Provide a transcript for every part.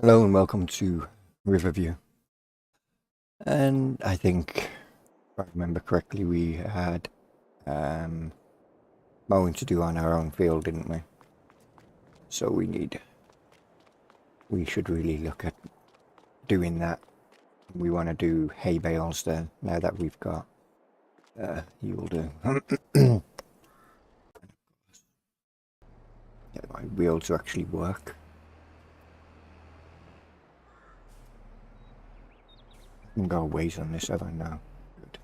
Hello and welcome to Riverview. And I think, if I remember correctly, we had mowing to do on our own field, didn't we? So we should really look at doing that. We want to do hay bales then, now that we've got you'll do. Get my wheel to actually work. I can go ways on this, have I now? Good.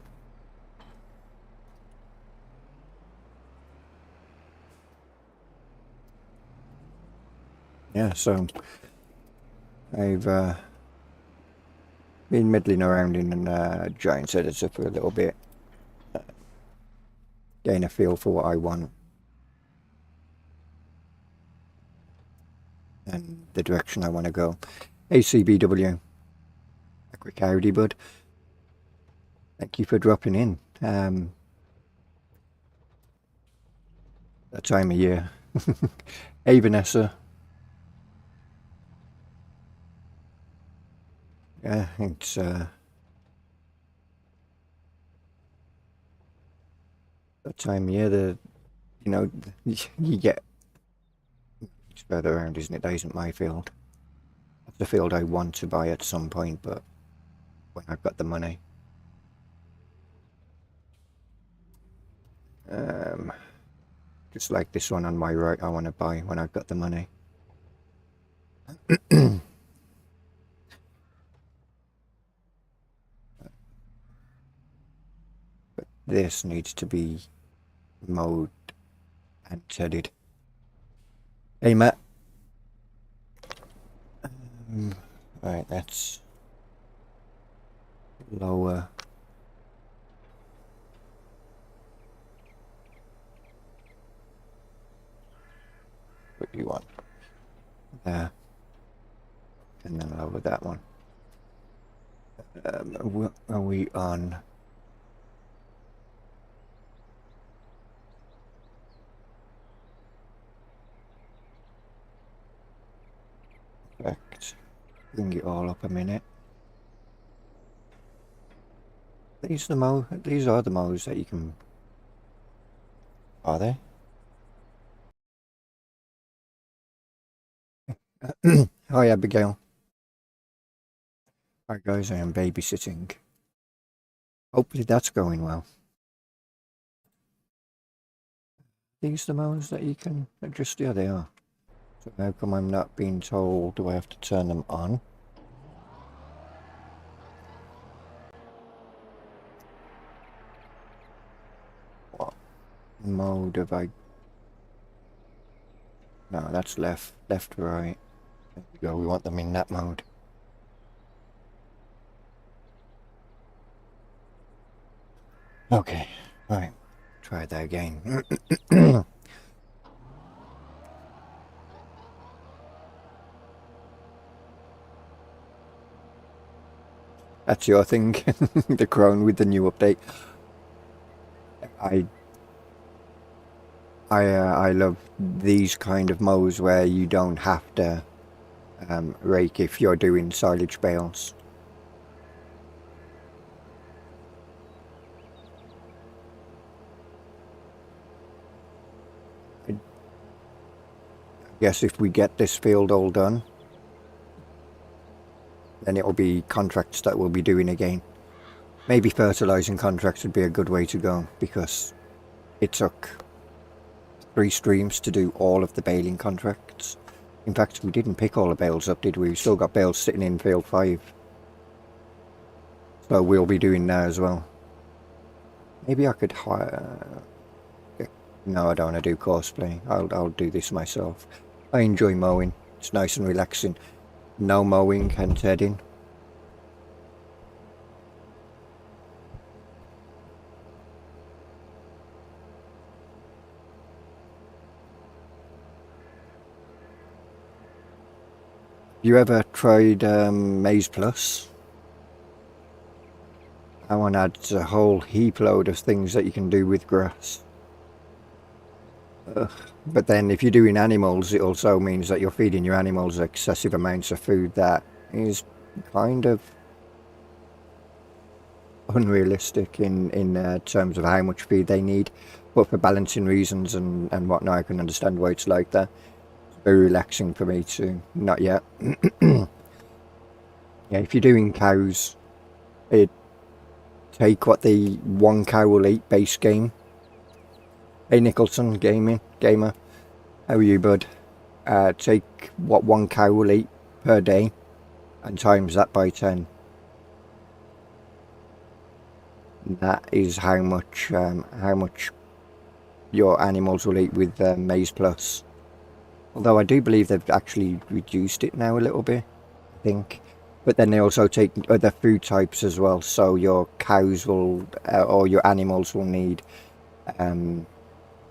Yeah, so I've been middling around in Giants Editor for a little bit, getting a feel for what I want and the direction I want to go. ACBW, a quick howdy, bud. Thank you for dropping in. That time of year. Hey, Vanessa. Yeah, it's that time of year that you get. It's further around, isn't it? That isn't my field. That's the field I want to buy at some point, but when I've got the money. Just like this one on my right, I want to buy when I've got the money. But this needs to be mowed and tedded. Hey, Matt. Right, that's lower. What do you want? There. And then lower that one. What are we on? Perfect. Bring it all up a minute. These are the mows that you can. Are they? Hi, Abigail. Hi guys, I am babysitting. Hopefully that's going well. These the mows that you can adjust? Yeah, they are. So how come I'm not being told? Do I have to turn them on? What mode have I? No, that's left, right. There we go. We want them in that mode. Okay, right. Try that again. That's your thing. The Crone with the new update. I I love these kind of mows where you don't have to rake if you're doing silage bales. I guess if we get this field all done, then it'll be contracts that we'll be doing again. Maybe fertilizing contracts would be a good way to go, because it took 3 streams to do all of the baling contracts. In fact, we didn't pick all the bales up, did we? We still got bales sitting in field 5. So we'll be doing that as well. Maybe I could hire... No, I don't want to do cosplay. I'll do this myself. I enjoy mowing. It's nice and relaxing. No mowing and tedding. You ever tried Maize Plus? That one adds a whole heap load of things that you can do with grass. But then if you're doing animals, it also means that you're feeding your animals excessive amounts of food that is kind of unrealistic in terms of how much feed they need. But for balancing reasons and whatnot, I can understand why it's like that. It's very relaxing for me to not yet. Yeah, if you're doing cows, it take what the one cow will eat base game. Hey Nicholson, gamer, how are you, bud? Take what one cow will eat per day and times that by 10. That is how much your animals will eat with Maize Plus. Although I do believe they've actually reduced it now a little bit, I think. But then they also take other food types as well. So your cows will, or your animals will need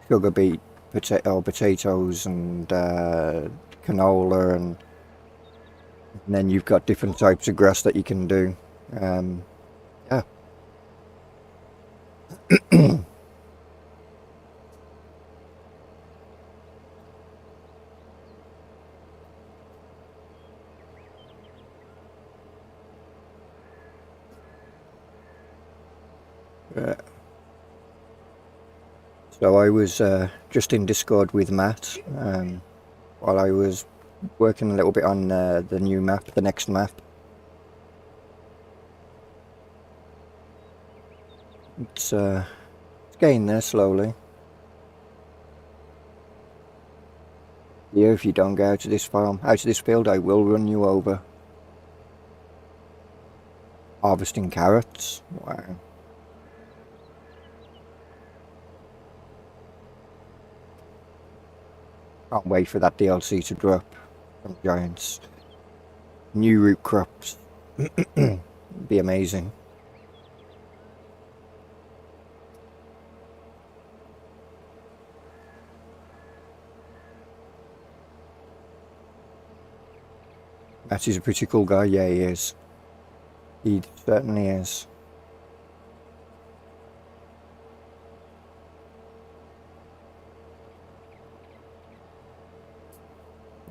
sugar beet, potatoes and canola, and then you've got different types of grass that you can do. Yeah. So I was just in Discord with Matt while I was working a little bit on the new map, the next map. It's getting there slowly. Yeah, if you don't go out of this farm, out of this field, I will run you over. Harvesting carrots. Wow. Can't wait for that DLC to drop from Giants. New root crops. Be amazing. Matt is a pretty cool guy. Yeah, he is. He certainly is.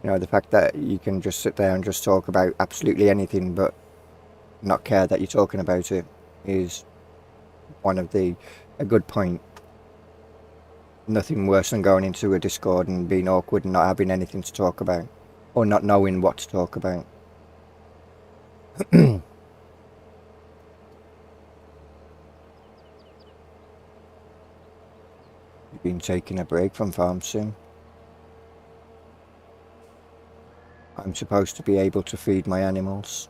You know, the fact that you can just sit there and just talk about absolutely anything but not care that you're talking about it is a good point. Nothing worse than going into a Discord and being awkward and not having anything to talk about, or not knowing what to talk about. You've been taking a break from farm sim. I'm supposed to be able to feed my animals.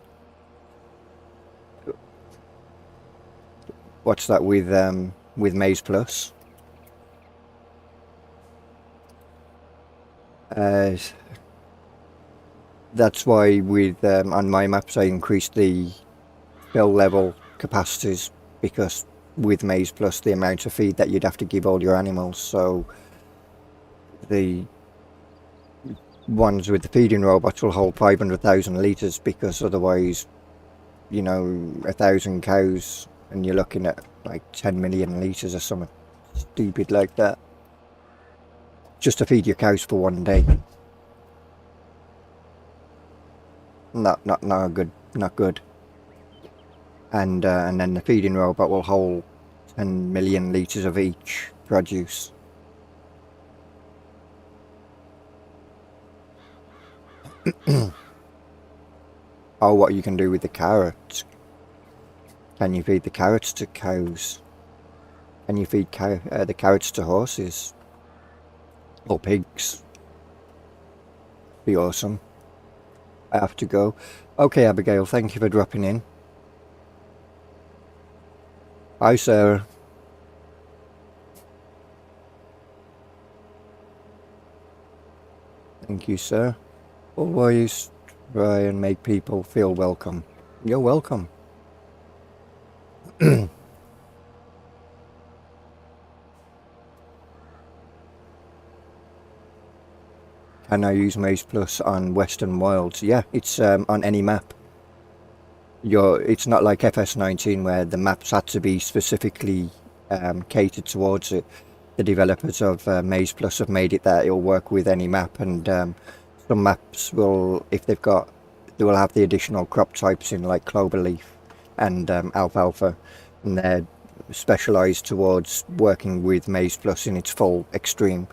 What's that with Maize Plus? That's why with on my maps I increased the fill level capacities, because with Maize Plus the amount of feed that you'd have to give all your animals, so the ones with the feeding robots will hold 500,000 litres, because otherwise, you know, 1,000 cows and you're looking at like 10 million litres or something stupid like that, just to feed your cows for one day. Not good, not good. And then the feeding robot will hold 10 million litres of each produce. Oh, what you can do with the carrots? Can you feed the carrots to cows? Can you feed the carrots to horses? Or pigs? Be awesome. I have to go. Okay, Abigail, thank you for dropping in. Hi, Sarah. Thank you, sir. Always try and make people feel welcome. You're welcome. Can I use Maize Plus on Western Wilds? Yeah, it's on any map. It's not like FS19 where the maps had to be specifically catered towards it. the developers of Maze Plus have made it that it'll work with any map, and some maps will, if they've got, they will have the additional crop types in like cloverleaf and alfalfa, and they're specialised towards working with Maze Plus in its full extreme.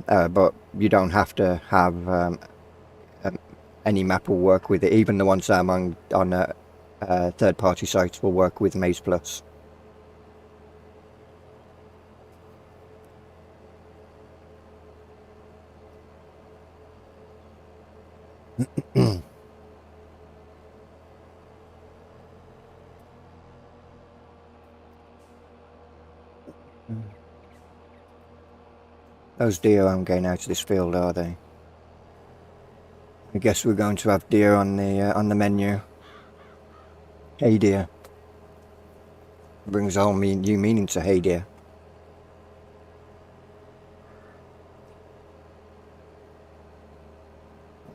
But you don't have to have any map will work with it. Even the ones that are on third-party sites will work with Maze Plus. Those deer aren't getting out of this field, are they? I guess we're going to have deer on the menu. Hey dear. Brings a whole new meaning to hey dear.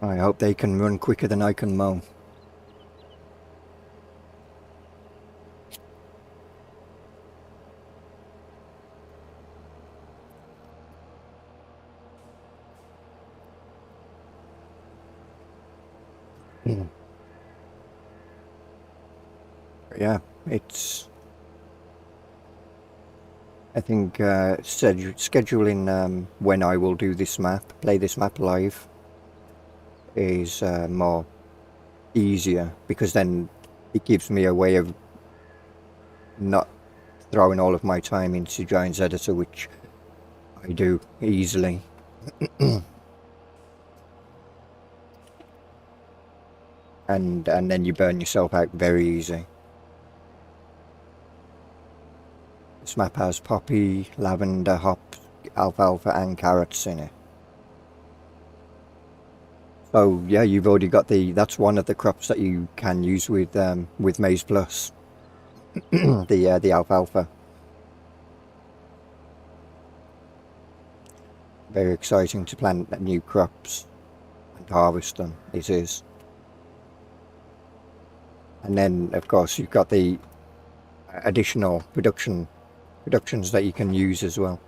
I hope they can run quicker than I can mow. Yeah, it's... I think scheduling when I will do this map, play this map live, is more easier, because then it gives me a way of not throwing all of my time into Giants Editor, which I do easily. and then you burn yourself out very easy. This map has poppy, lavender, hops, alfalfa and carrots in it. So yeah, you've already got that's one of the crops that you can use with Maize Plus. the alfalfa. Very exciting to plant new crops and harvest them, it is. And then of course you've got the additional productions that you can use as well.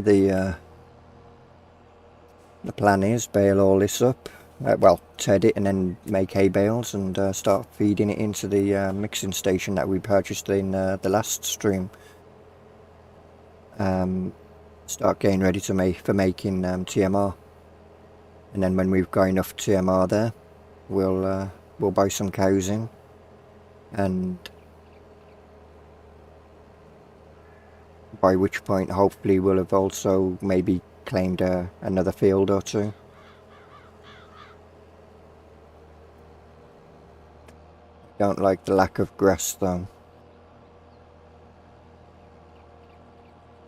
The plan is bale all this up, well, ted it and then make hay bales and start feeding it into the mixing station that we purchased in the last stream. Start getting ready to for making TMR, and then when we've got enough TMR there, we'll buy some cows in, and by which point hopefully we'll have also maybe claimed another field or two. Don't like the lack of grass though.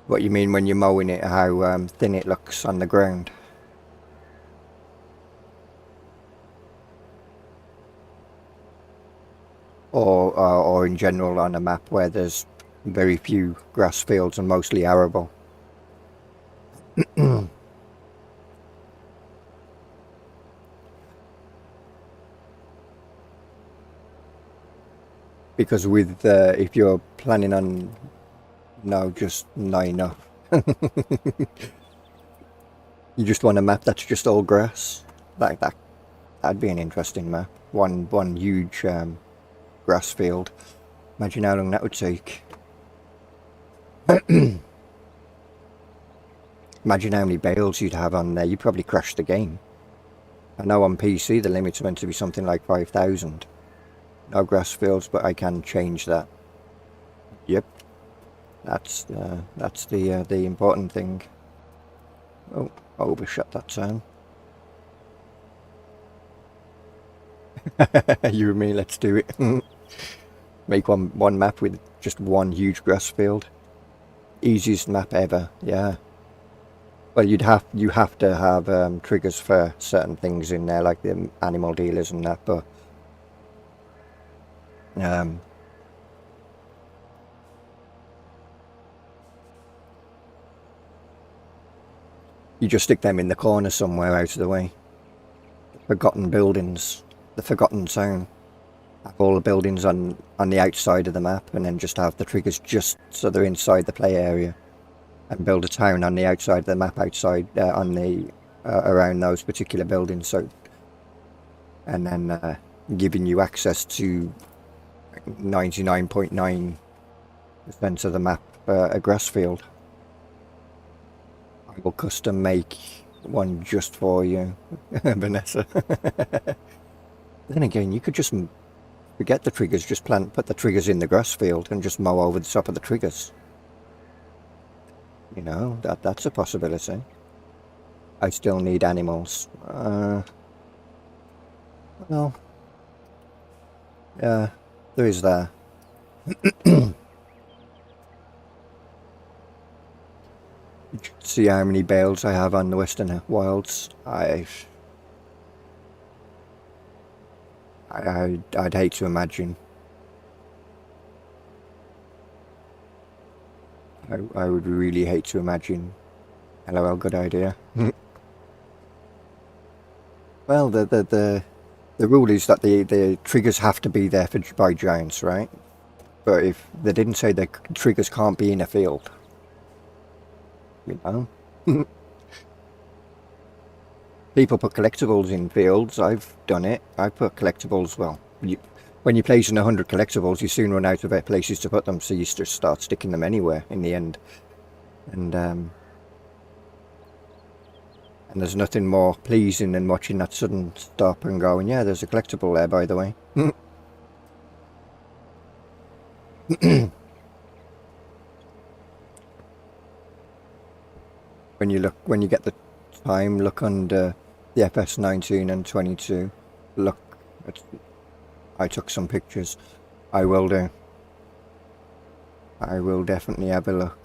What you mean when you're mowing it, how thin it looks on the ground? Or in general on a map where there's very few grass fields and mostly arable. Because with if you're planning on just not enough. You just want a map that's just all grass. That'd be an interesting map. One huge grass field. Imagine how long that would take. Imagine how many bales you'd have on there. You'd probably crash the game. I know on PC the limit's meant to be something like 5,000. No grass fields, but I can change that. Yep. That's the important thing. Oh, I overshot that turn. You and me, let's do it. Make one map with just one huge grass field. Easiest map ever, yeah. Well, you have to have triggers for certain things in there, like the animal dealers and that. But um, you just stick them in the corner somewhere out of the way. Forgotten buildings, the forgotten zone. Have all the buildings on the outside of the map, and then just have the triggers just so they're inside the play area, and build a town on the outside of the map, outside on the around those particular buildings. So, and then giving you access to 99.9% of the map, a grass field. I will custom make one just for you, Vanessa. Then again, you could just forget the triggers, just put the triggers in the grass field and just mow over the top of the triggers. You know, that's a possibility. I still need animals. Well, yeah, there is that. See how many bales I have on the Western Wilds. I'd hate to imagine. I would really hate to imagine. LOL, good idea. Well, the rule is that the triggers have to be there by giants, right? But if they didn't say the triggers can't be in a field, you know. People put collectibles in fields. I've done it. I put collectibles. Well, when you're placing 100 collectibles, you soon run out of places to put them, so you just start sticking them anywhere in the end. And there's nothing more pleasing than watching that sudden stop and going, yeah, there's a collectible there, by the way. When you get the time, look under the FS 19 and 22. Look, I took some pictures. I will do. I will definitely have a look.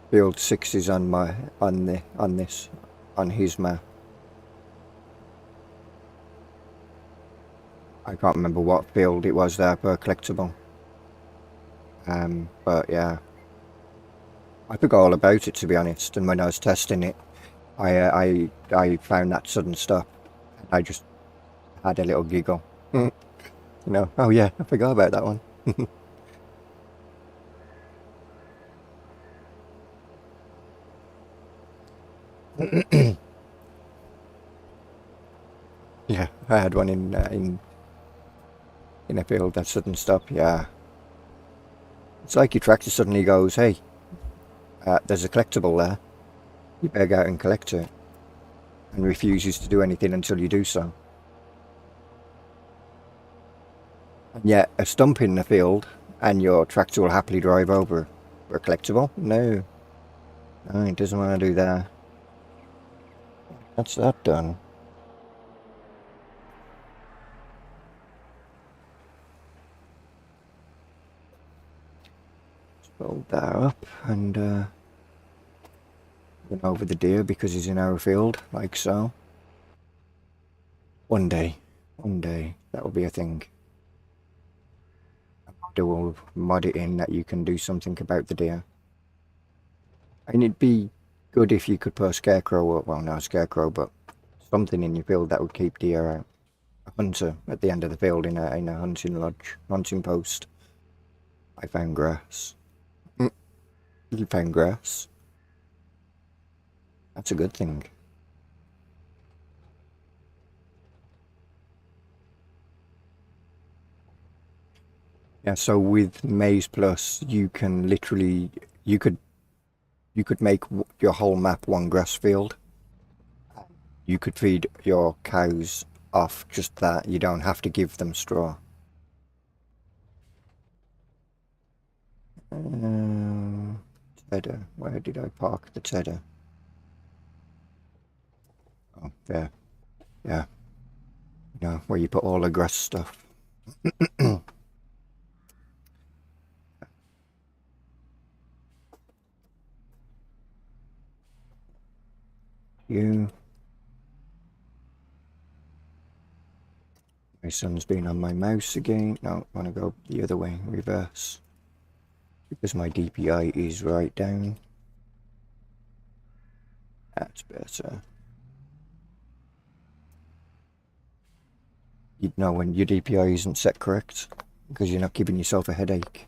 Field 6 is on his map. I can't remember what field it was there per collectible. But yeah, I forgot all about it, to be honest. And when I was testing it, I found that sudden stop. I just had a little giggle. You know, oh yeah, I forgot about that one. Yeah, I had one in a field that sudden stop. Yeah, it's like your tractor suddenly goes, "Hey, there's a collectible there. You better go out and collect it," and refuses to do anything until you do so. And yet, a stump in the field, and your tractor will happily drive over for a collectible. No, no, it doesn't want to do that. That's that done. Build that up and run over the deer because he's in our field, like so. One day, that will be a thing. They will mod it in that you can do something about the deer. And it'd be good if you could put a scarecrow, or, well, not a scarecrow, but something in your field that would keep deer out. A hunter at the end of the field in a hunting lodge, hunting post. I found grass. You found grass. That's a good thing. Yeah, so with Maze Plus, you can literally, you could make your whole map one grass field. You could feed your cows off just that. You don't have to give them straw. Tedder. Where did I park the tedder? Oh, there. Yeah. You know, where you put all the grass stuff. You. My son's been on my mouse again. No, I want to go the other way, reverse. Because my DPI is right down. That's better. You'd know when your DPI isn't set correct, because you're not giving yourself a headache.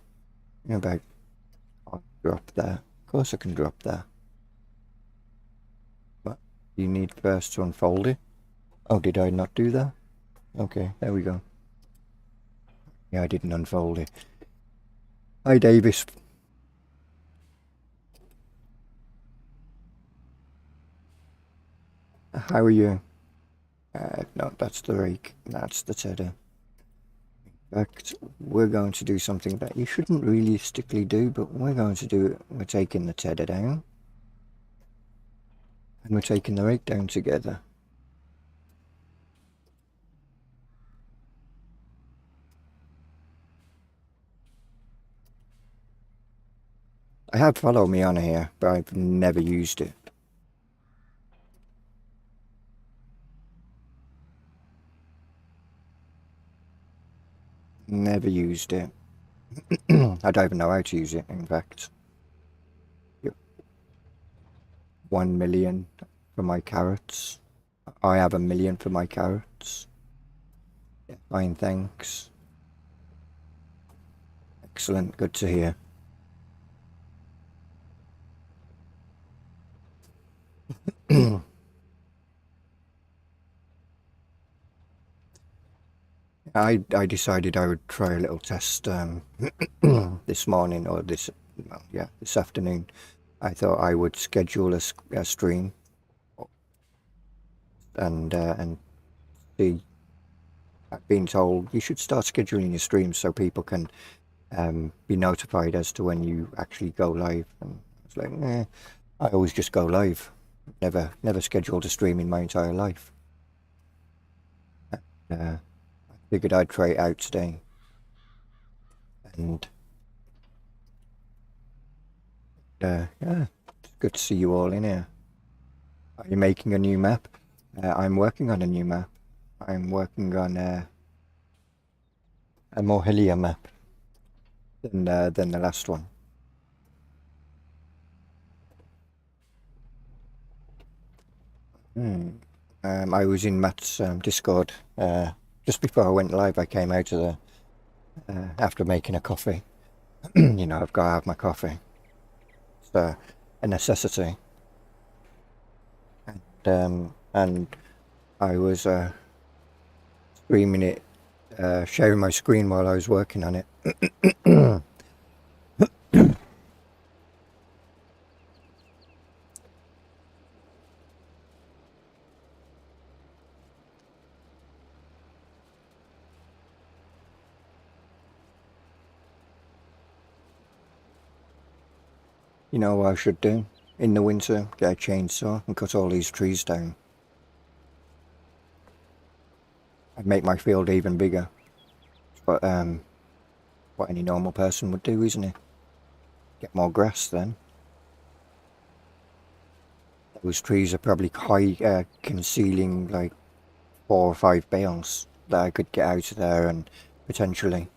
You know about, I'll drop there. Of course I can drop there. But you need first to unfold it. Oh, did I not do that? Okay, there we go. Yeah, I didn't unfold it. Hi, Davis. How are you? No, that's the rake. That's the tether. In fact, we're going to do something that you shouldn't realistically do, but we're going to do it. We're taking the tether down. And we're taking the rake down together. I have Follow Me on here, but I've never used it. Never used it. I don't even know how to use it, in fact. Yep. 1 million for my carrots. I have 1 million for my carrots. Yeah, fine, thanks. Excellent, good to hear. I decided I would try a little test this morning, or this, well, yeah, this afternoon. I thought I would schedule a stream and see. I've been told you should start scheduling your streams so people can be notified as to when you actually go live. And I was like, I always just go live. Never scheduled a stream in my entire life. I figured I'd try it out today. And yeah, it's good to see you all in here. Are you making a new map? I'm working on a new map. I'm working on a more hillier map than the last one. I was in Matt's Discord just before I went live. I came out of the after making a coffee. You know, I've got to have my coffee. It's a necessity. And I was streaming it, sharing my screen while I was working on it. You know what I should do? In the winter, get a chainsaw and cut all these trees down. I'd make my field even bigger. But what any normal person would do, isn't it? Get more grass then. Those trees are probably high, concealing like 4 or 5 bales that I could get out of there and potentially.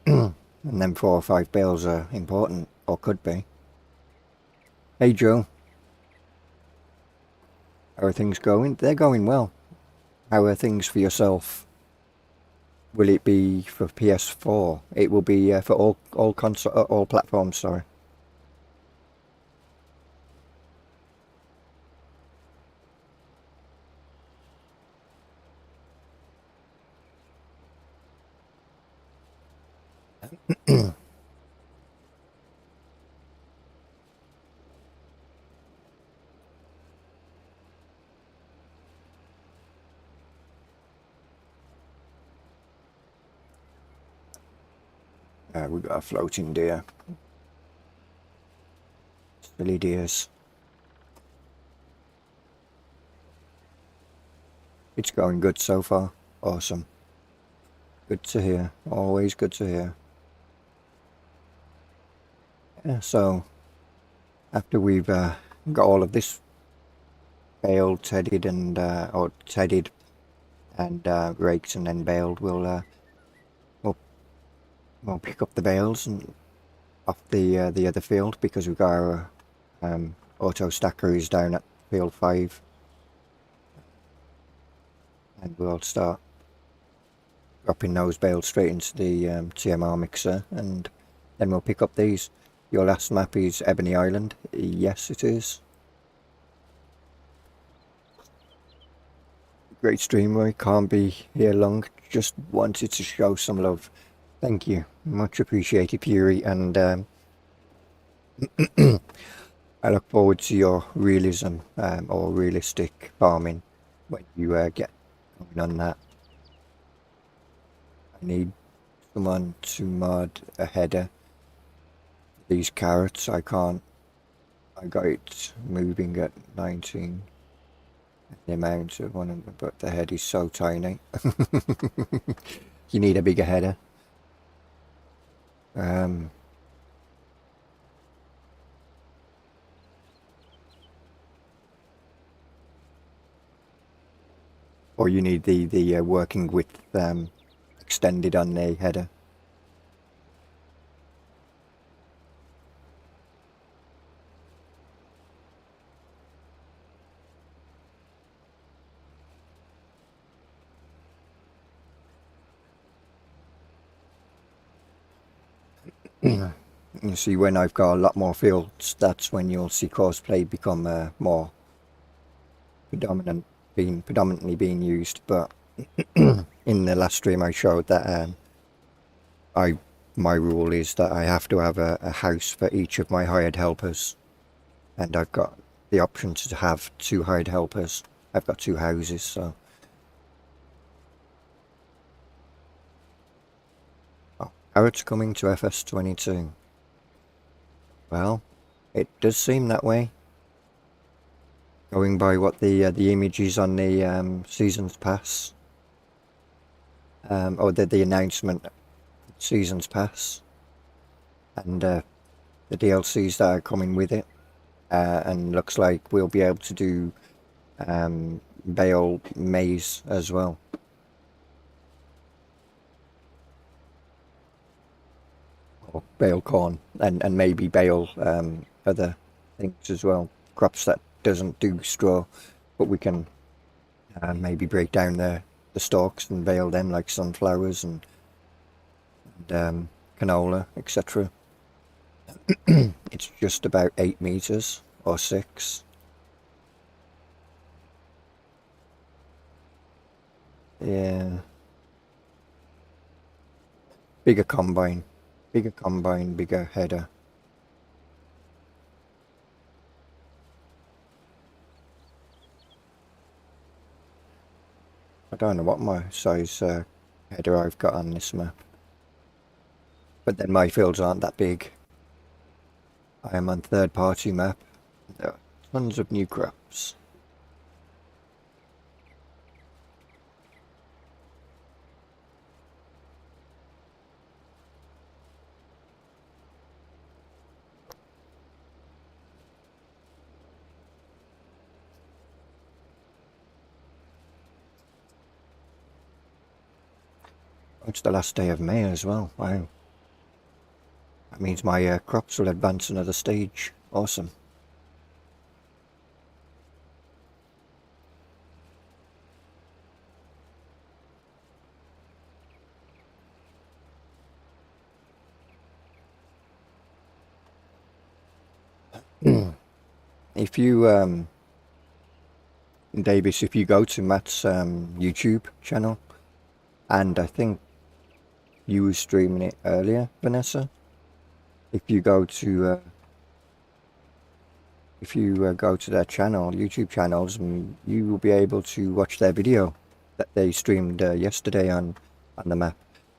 And then 4 or 5 bales are important, or could be. Hey Joe. How are things going? They're going well. How are things for yourself? Will it be for PS4? It will be for all console, all platforms, sorry. We got a floating deer. Silly deers. It's going good so far. Awesome. Good to hear. Always good to hear. Yeah, so after we've got all of this baled, tedded, and or tedded and raked and then baled, we'll we'll pick up the bales and off the other field because we've got our auto stackers down at field 5, and we'll start dropping those bales straight into the TMR mixer, and then we'll pick up these. Your last map is Ebony Island. Yes, it is. Great streamer. Can't be here long. Just wanted to show some love. Thank you. Much appreciated, Fury. And I look forward to your realism or realistic farming when you get going on that. I need someone to mod a header. These carrots, I can't. I got it moving at 19. The amount of one, but the head is so tiny. You need a bigger header. Or you need the working width extended on the header. You see, when I've got a lot more fields, that's when you'll see cosplay become more predominantly being used. But in the last stream, I showed that my rule is that I have to have a house for each of my hired helpers, and I've got the option to have 2 hired helpers. I've got 2 houses, so. Oh, carrots coming to FS22. Well, it does seem that way. Going by what the image is on the Seasons Pass. Or the announcement Seasons Pass. And the DLCs that are coming with it. And looks like we'll be able to do bale maize as well. Or bale corn, and maybe bale other things as well. Crops that doesn't do straw, but we can maybe break down the stalks and bale them, like sunflowers and canola, etc. It's just about 8 meters or 6. Yeah. Bigger combine, bigger header. I don't know what my size header I've got on this map. But then my fields aren't that big. I am on third-party map. There are tons of new crops. It's the last day of May as well. Wow. That means my crops will advance another stage. Awesome. If you, Davis, if you go to Matt's YouTube channel, and I think you were streaming it earlier, Vanessa. If you go to their channel, YouTube channels, you will be able to watch their video that they streamed yesterday on the map.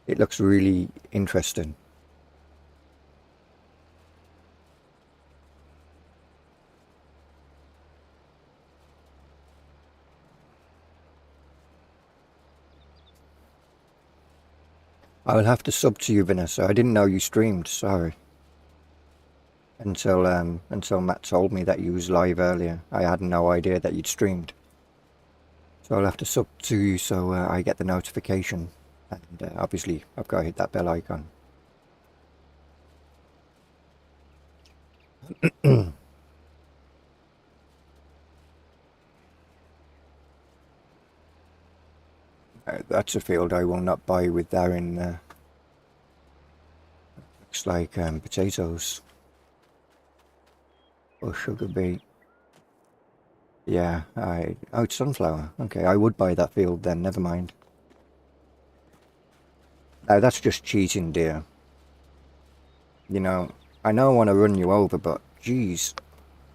It looks really interesting. I will have to sub to you, Vanessa. I didn't know you streamed, sorry. Until Matt told me that you was live earlier. I had no idea that you'd streamed. So I'll have to sub to you so I get the notification. And obviously I've got to hit that bell icon. That's a field I will not buy with Darren. Looks like potatoes. Or sugar beet. Yeah, oh, it's sunflower. Okay, I would buy that field then, never mind. Now that's just cheating, dear. You know, I know I want to run you over, but geez,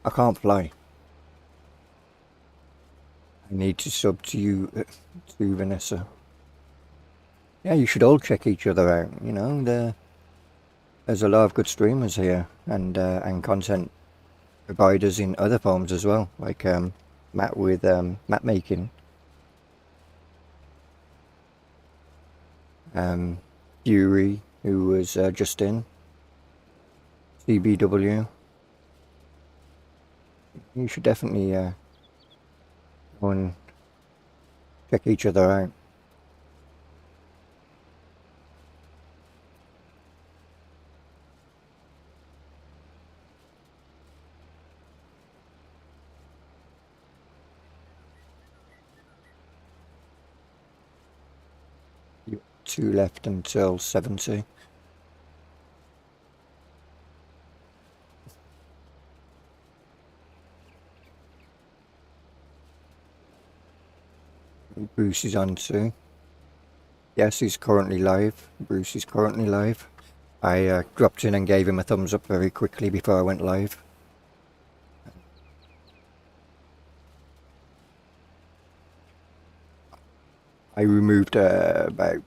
I can't fly. I need to sub to you, to Vanessa. Yeah, you should all check each other out, you know, there's a lot of good streamers here, and content providers in other forms as well, like Matt with map making, Fury, who was just in, CBW. You should definitely go and check each other out. You have 2 left until 70. Bruce is on too. Yes, he's currently live. Bruce is currently live. I dropped in and gave him a thumbs up very quickly before I went live. I removed about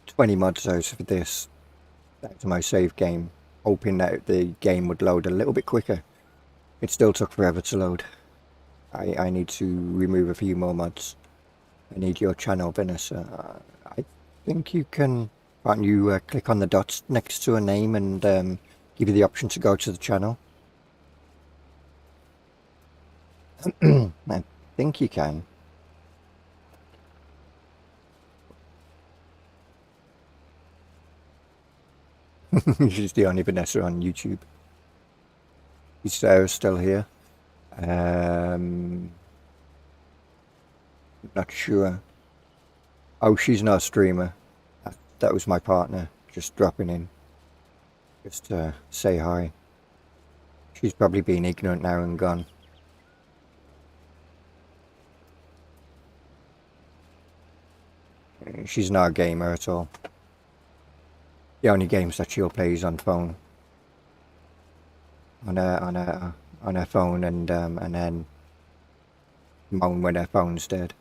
20 mods out of this, out of my save game, hoping that the game would load a little bit quicker. It still took forever to load. I need to remove a few more mods. I need your channel, Vanessa. I think you can... Can't you click on the dots next to a name and give you the option to go to the channel? I think you can. She's the only Vanessa on YouTube. Is Sarah still here? Not sure. Oh, she's not a streamer. That was my partner, just dropping in. Just to say hi. She's probably been ignorant now and gone. She's not a gamer at all. The only games that she'll play is on phone. On her phone, and then moan when her phone's dead.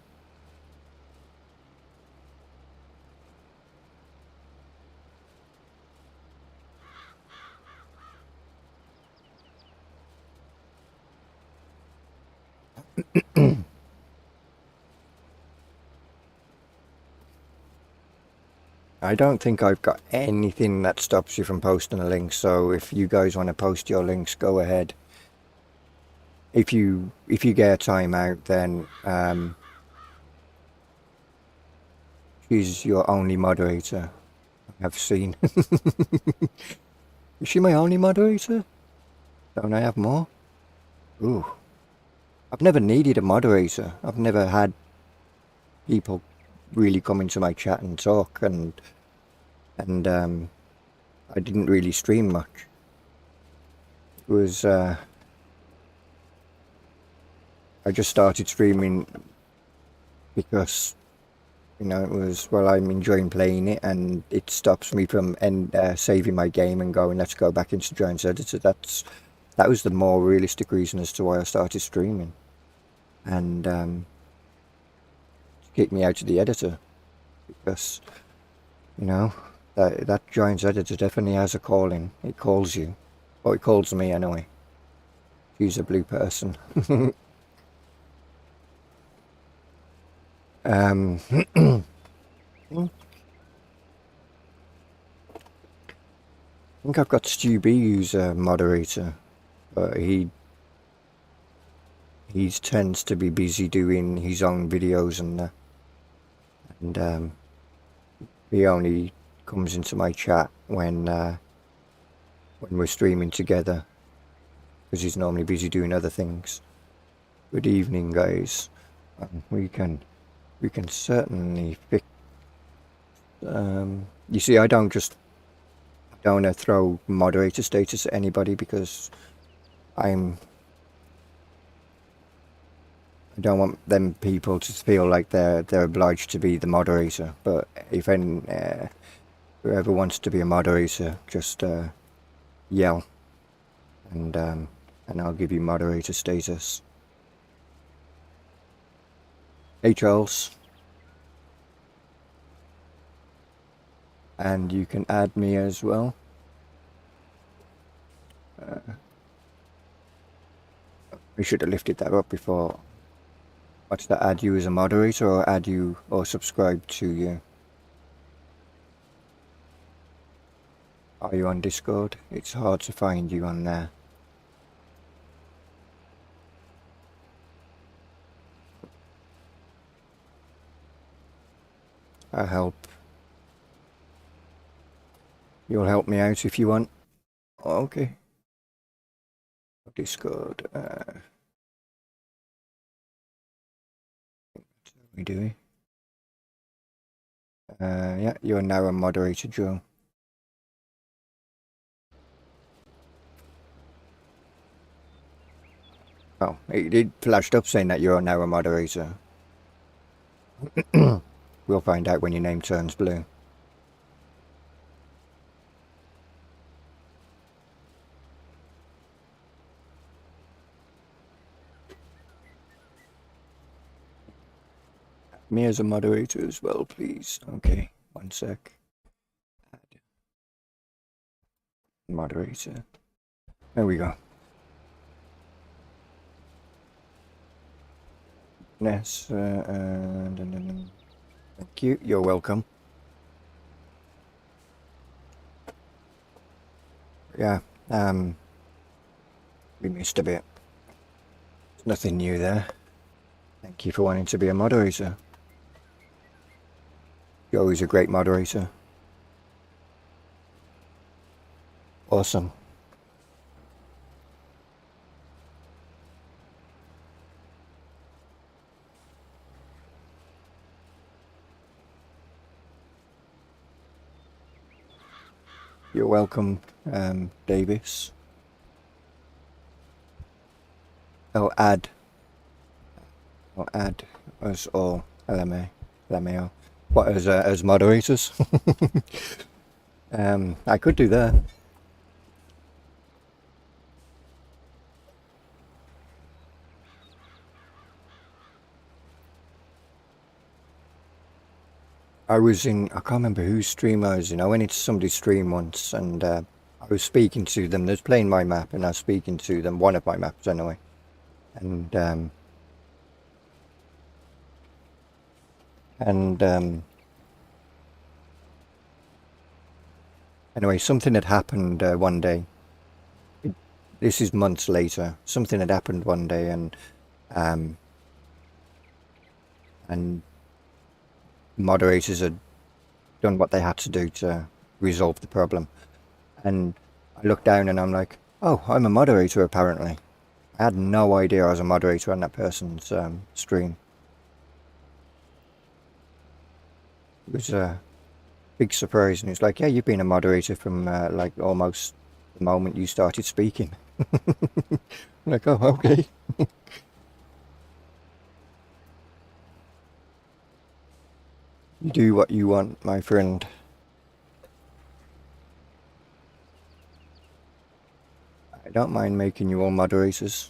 I don't think I've got anything that stops you from posting a link, so if you guys want to post your links, go ahead. If you get a timeout, then she's your only moderator I've seen. Is she my only moderator? Don't I have more? Ooh. I've never needed a moderator. I've never had people really come into my chat and talk, and I didn't really stream much. It was I just started streaming because, you know, it was, well, I'm enjoying playing it, and it stops me from saving my game and going, let's go back into Giants Editor. That was the more realistic reason as to why I started streaming, and to kick me out of the editor, because, you know, that Giants Editor definitely has a calling. It calls you. Well, it calls me anyway. She's a blue person. think I've got Stu B who's a moderator, but he tends to be busy doing his own videos and that. And he only comes into my chat when we're streaming together, because he's normally busy doing other things. Good evening, guys. We can certainly fix. You see, I don't want to throw moderator status at anybody, because I don't want them people to feel like they're obliged to be the moderator. But if whoever wants to be a moderator, just yell, and I'll give you moderator status. Hey, Charles. And you can add me as well. We should have lifted that up before. What's that? Add you as a moderator, or add you or subscribe to you? Are you on Discord? It's hard to find you on there. I'll help. You'll help me out if you want. Okay. Discord. What are we doing? Yeah, you're now a moderator, Joe. Oh, it flashed up saying that you're now a moderator. We'll find out when your name turns blue. Me as a moderator as well, please. Okay, one sec. Add moderator. There we go. Yes, thank you. You're welcome. Yeah, we missed a bit. There's nothing new there. Thank you for wanting to be a moderator. You're always a great moderator. Awesome. You're welcome, Davis. I'll add us all, LMAO. What, as moderators? I could do that. I can't remember whose stream I was in. I went into somebody's stream once, and I was speaking to them. They was playing my map, and I was speaking to them, one of my maps anyway. And anyway, something had happened one day. This is months later. Something had happened one day, and moderators had done what they had to do to resolve the problem. And I looked down and I'm like, oh, I'm a moderator apparently. I had no idea I was a moderator on that person's stream. It was a big surprise, and he was like, yeah, you've been a moderator from like almost the moment you started speaking. I'm like, oh, okay. You do what you want, my friend. I don't mind making you all moderators.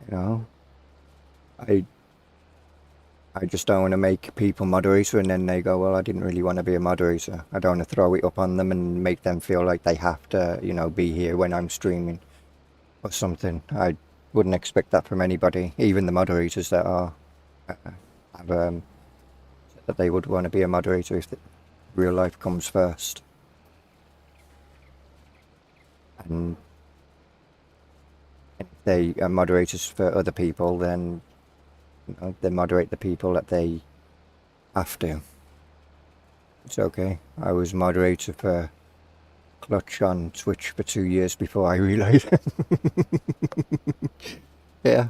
You know, I just don't want to make people moderator and then they go, well, I didn't really want to be a moderator. I don't want to throw it up on them and make them feel like they have to, you know, be here when I'm streaming or something. I wouldn't expect that from anybody, even the moderators that are that they would want to be a moderator. Real life comes first. And if they are moderators for other people, then they moderate the people that they have to. It's okay. I was moderator for Clutch on Twitch for 2 years before I realised. Yeah,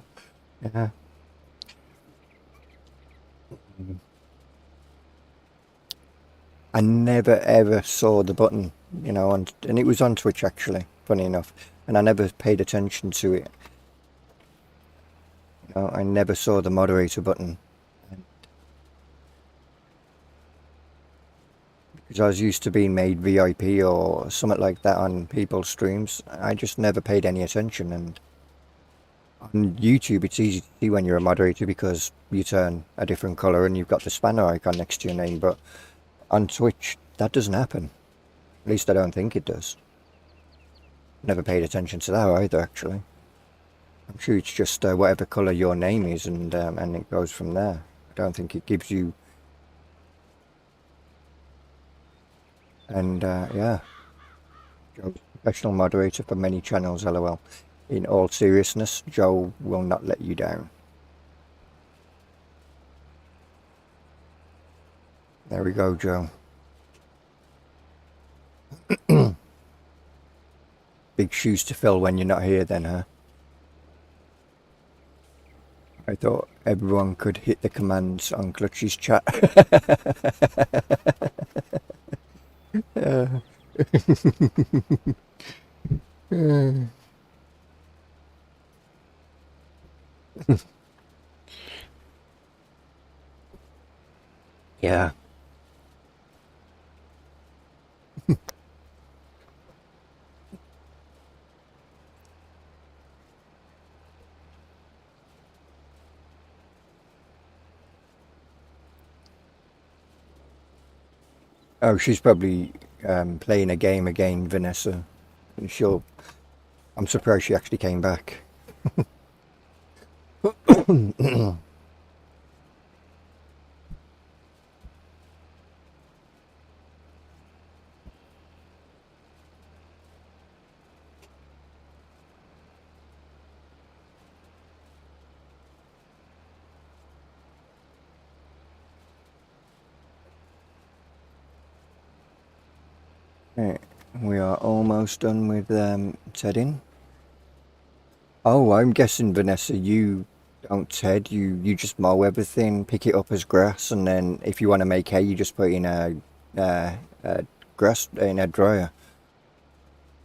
yeah. I never ever saw the button, and it was on Twitch actually, funny enough, and I never paid attention to it. I never saw the moderator button because I was used to being made VIP or something like that on people's streams. I just never paid any attention, and on YouTube it's easy to see when you're a moderator because you turn a different colour and you've got the spanner icon next to your name, but on Twitch that doesn't happen. At least I don't think it does. Never paid attention to that either, actually. I'm sure it's just whatever colour your name is, and it goes from there. I don't think it gives you. And yeah, Joe's a professional moderator for many channels. LOL. In all seriousness, Joe will not let you down. There we go, Joe. Big shoes to fill when you're not here, then, huh? I thought everyone could hit the commands on Clutch's chat. Yeah. Oh, she's probably playing a game again, Vanessa. Sure. I'm surprised she actually came back. Right, we are almost done with tedding. Oh, I'm guessing, Vanessa, you don't ted. You just mow everything, pick it up as grass, and then if you want to make hay, you just put it in a grass in a dryer.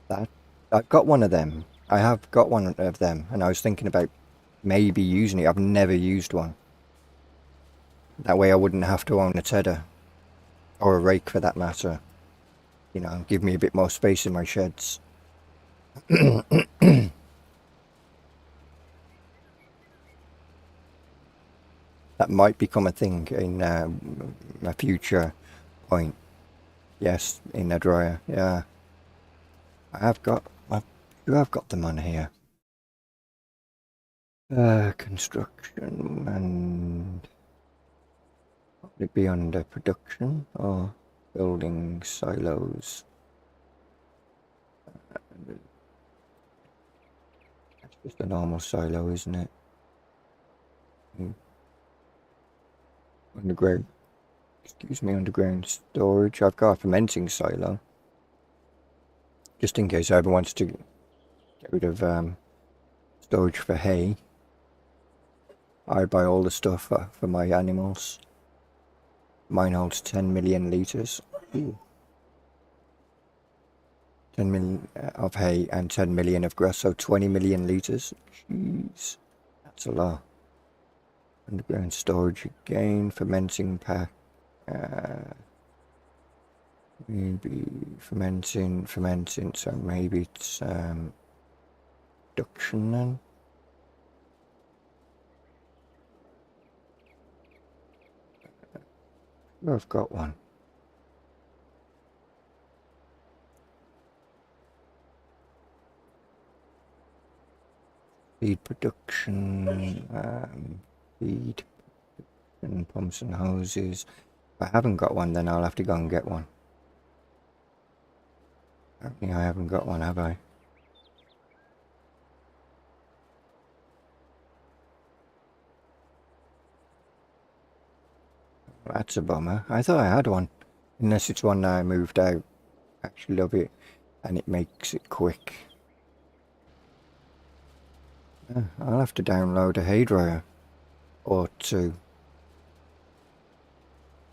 That I've got one of them. I have got one of them, and I was thinking about maybe using it. I've never used one. That way, I wouldn't have to own a tedder or a rake for that matter. Give me a bit more space in my sheds. That might become a thing in a future point. Yes, in a dryer. Yeah, I've got them on here. Construction, and would it be under production or building silos? That's just a normal silo, isn't it? Underground. Excuse me, underground storage. I've got a fermenting silo. Just in case I ever wanted to get rid of storage for hay. I buy all the stuff for my animals. Mine holds 10 million litres. 10 million of hay and 10 million of grass, so 20 million litres. Jeez, that's a lot. Underground storage again, fermenting pack. Maybe fermenting, so maybe it's production then. I've got one. Feed production, feed and pumps and hoses. If I haven't got one, then I'll have to go and get one. Apparently I haven't got one, have I? That's a bummer. I thought I had one. Unless it's one that I moved out. I actually love it. And it makes it quick. I'll have to download a hairdryer. Or 2.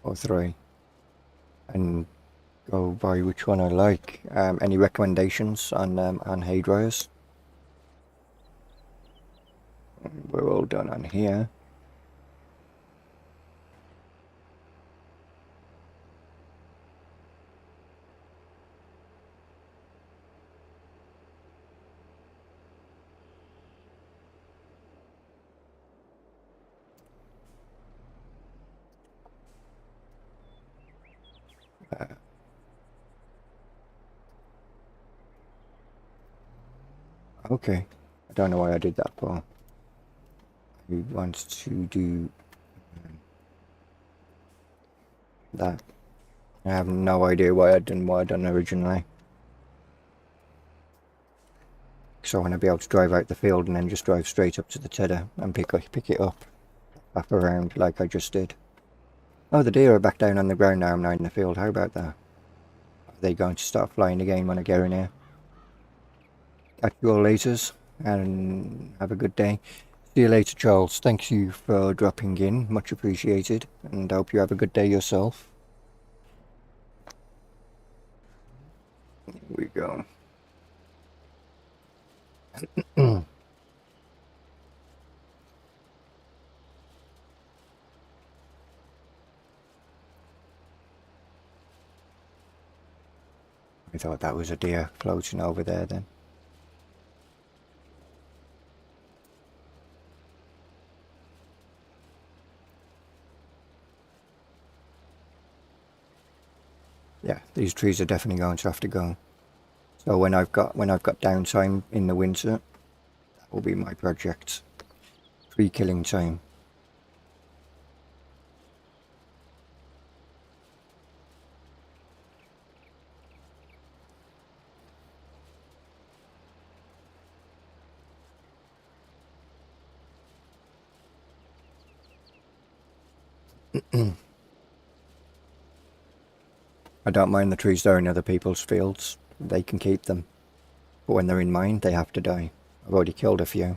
Or 3. And go by which one I like. Any recommendations on hairdryers? We're all done on here. Okay. I don't know why I did that part. He wants to do that. I have no idea why I'd done what I'd done originally. So I want to be able to drive out the field and then just drive straight up to the tedder and pick it up around like I just did. Oh, the deer are back down on the ground now. I'm not in the field. How about that? Are they going to start flying again when I get in here? Catch you all later and have a good day. See you later, Charles. Thank you for dropping in. Much appreciated. And I hope you have a good day yourself. Here we go. I thought that was a deer floating over there then. Yeah, these trees are definitely going to have to go. So when I've got downtime in the winter, that will be my project. Tree killing time. I don't mind the trees that are in other people's fields. They can keep them. But when they're in mine, they have to die. I've already killed a few.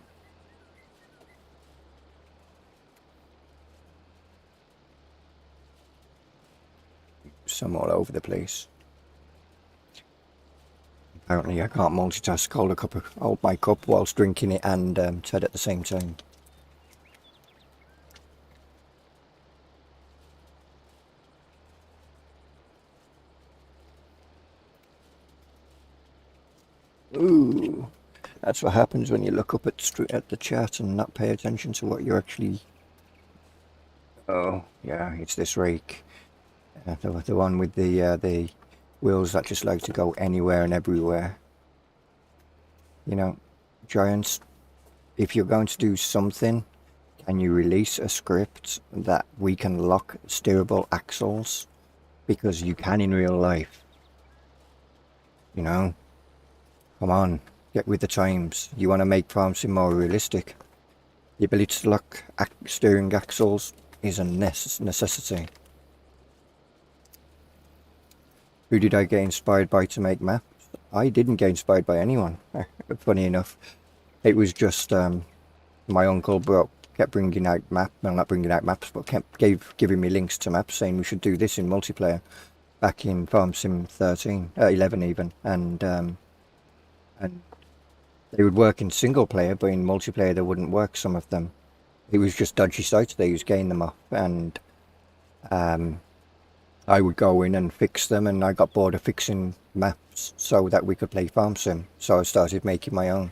Some all over the place. Apparently I can't multitask, hold my cup whilst drinking it and Ted at the same time. Ooh, that's what happens when you look up at the chat and not pay attention to what you're actually... Oh, yeah, it's this rake. The one with the wheels that just like to go anywhere and everywhere. You know, Giants, if you're going to do something, can you release a script that we can lock steerable axles? Because you can in real life. You know? Come on, get with the times. You want to make farm sim more realistic. The ability to lock steering axles is a necessity. Who did I get inspired by to make maps? I didn't get inspired by anyone, funny enough. It was just my uncle kept bringing out maps, well not bringing out maps, but kept giving me links to maps saying we should do this in multiplayer back in Farm Sim 11 even, and they would work in single player, but in multiplayer they wouldn't work, some of them. It was just dodgy sites they was getting them off, and I would go in and fix them, and I got bored of fixing maps so that we could play Farm Sim, so I started making my own.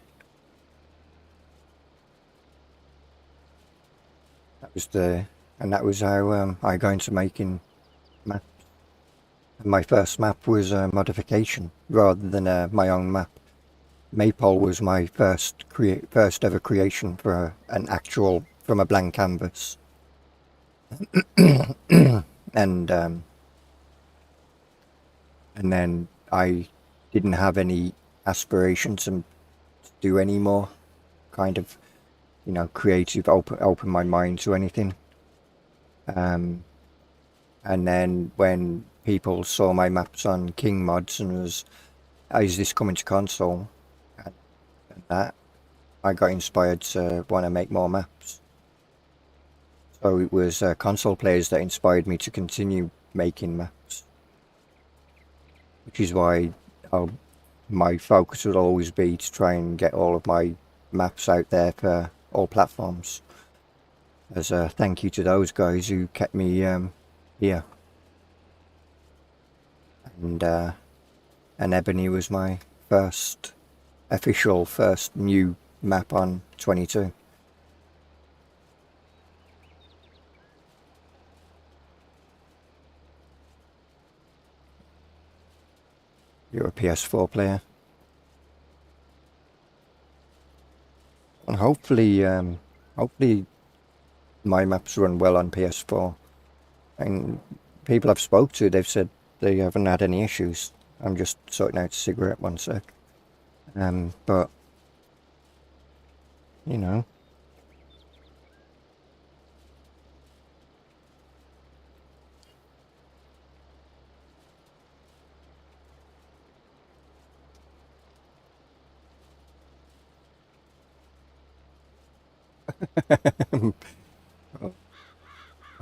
That was how I got into making maps. And my first map was a modification rather than my own map. Maypole was my first ever creation for an actual, from a blank canvas. and then I didn't have any aspirations to do any more kind of, creative, open my mind to anything. And then when people saw my maps on King Mods and was, is this coming to console? And that, I got inspired to want to make more maps. So it was console players that inspired me to continue making maps, which is why my focus would always be to try and get all of my maps out there for all platforms, as a thank you to those guys who kept me here. And Ebony was my first new map on 22. You're a PS4 player, and hopefully my maps run well on PS4. And people I've spoke to, they've said they haven't had any issues. I'm just sorting out a cigarette, one sec. But you know.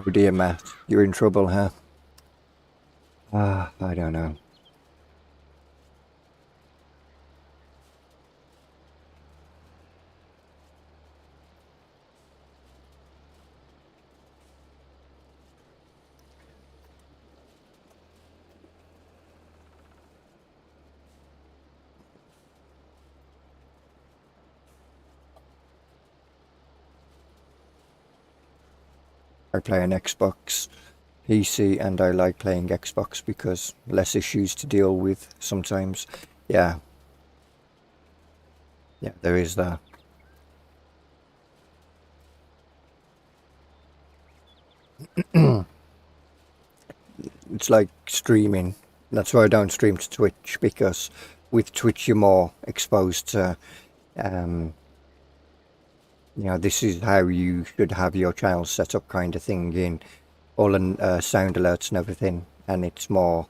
Oh dear, Matt, you're in trouble, huh? I don't know. I play an Xbox PC and I like playing Xbox because less issues to deal with sometimes. Yeah, there is that. It's like streaming. That's why I don't stream to Twitch, because with Twitch you're more exposed to, this is how you should have your channel set up, kind of thing, in all and sound alerts and everything, and it's more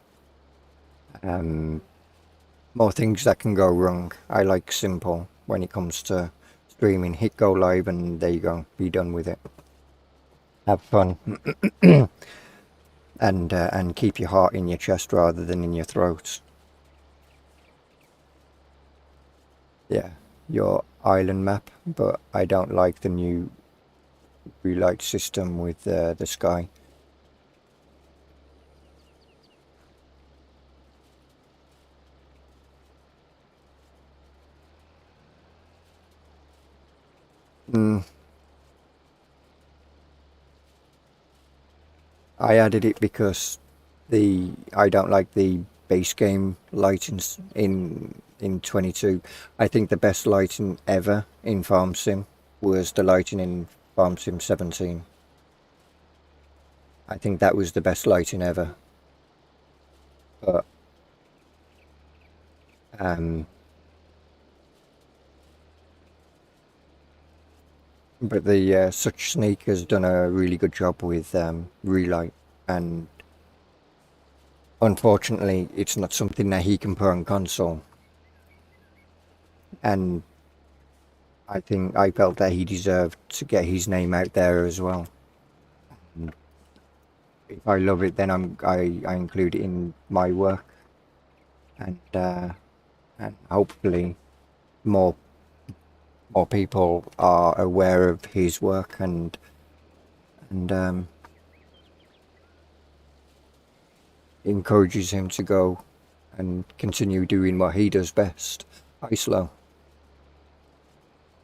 things that can go wrong. I like simple when it comes to streaming. Hit go live and there you go, be done with it. Have fun. And keep your heart in your chest rather than in your throat. Yeah, your island map, but I don't like the new relight system with the sky. I added it because I don't like the base game lightings in 22. I think the best lighting ever in Farm Sim was the lighting in Farm Sim 17. I think that was the best lighting ever. But the Such Sneak has done a really good job with relight, and unfortunately it's not something that he can put on console. And I think I felt that he deserved to get his name out there as well. If I love it, then I include it in my work, and hopefully more people are aware of his work and encourages him to go and continue doing what he does best. Hi, Slow.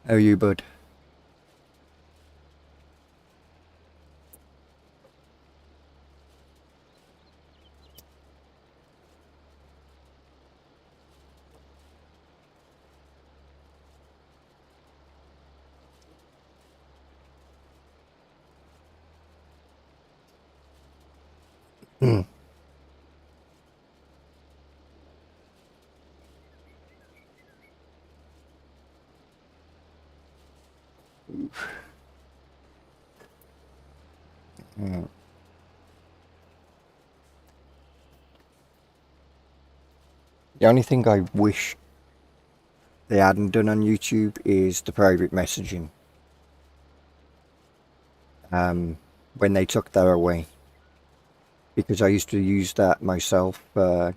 How are you, bud? Mm. The only thing I wish they hadn't done on YouTube is the private messaging. When they took that away, because I used to use that myself,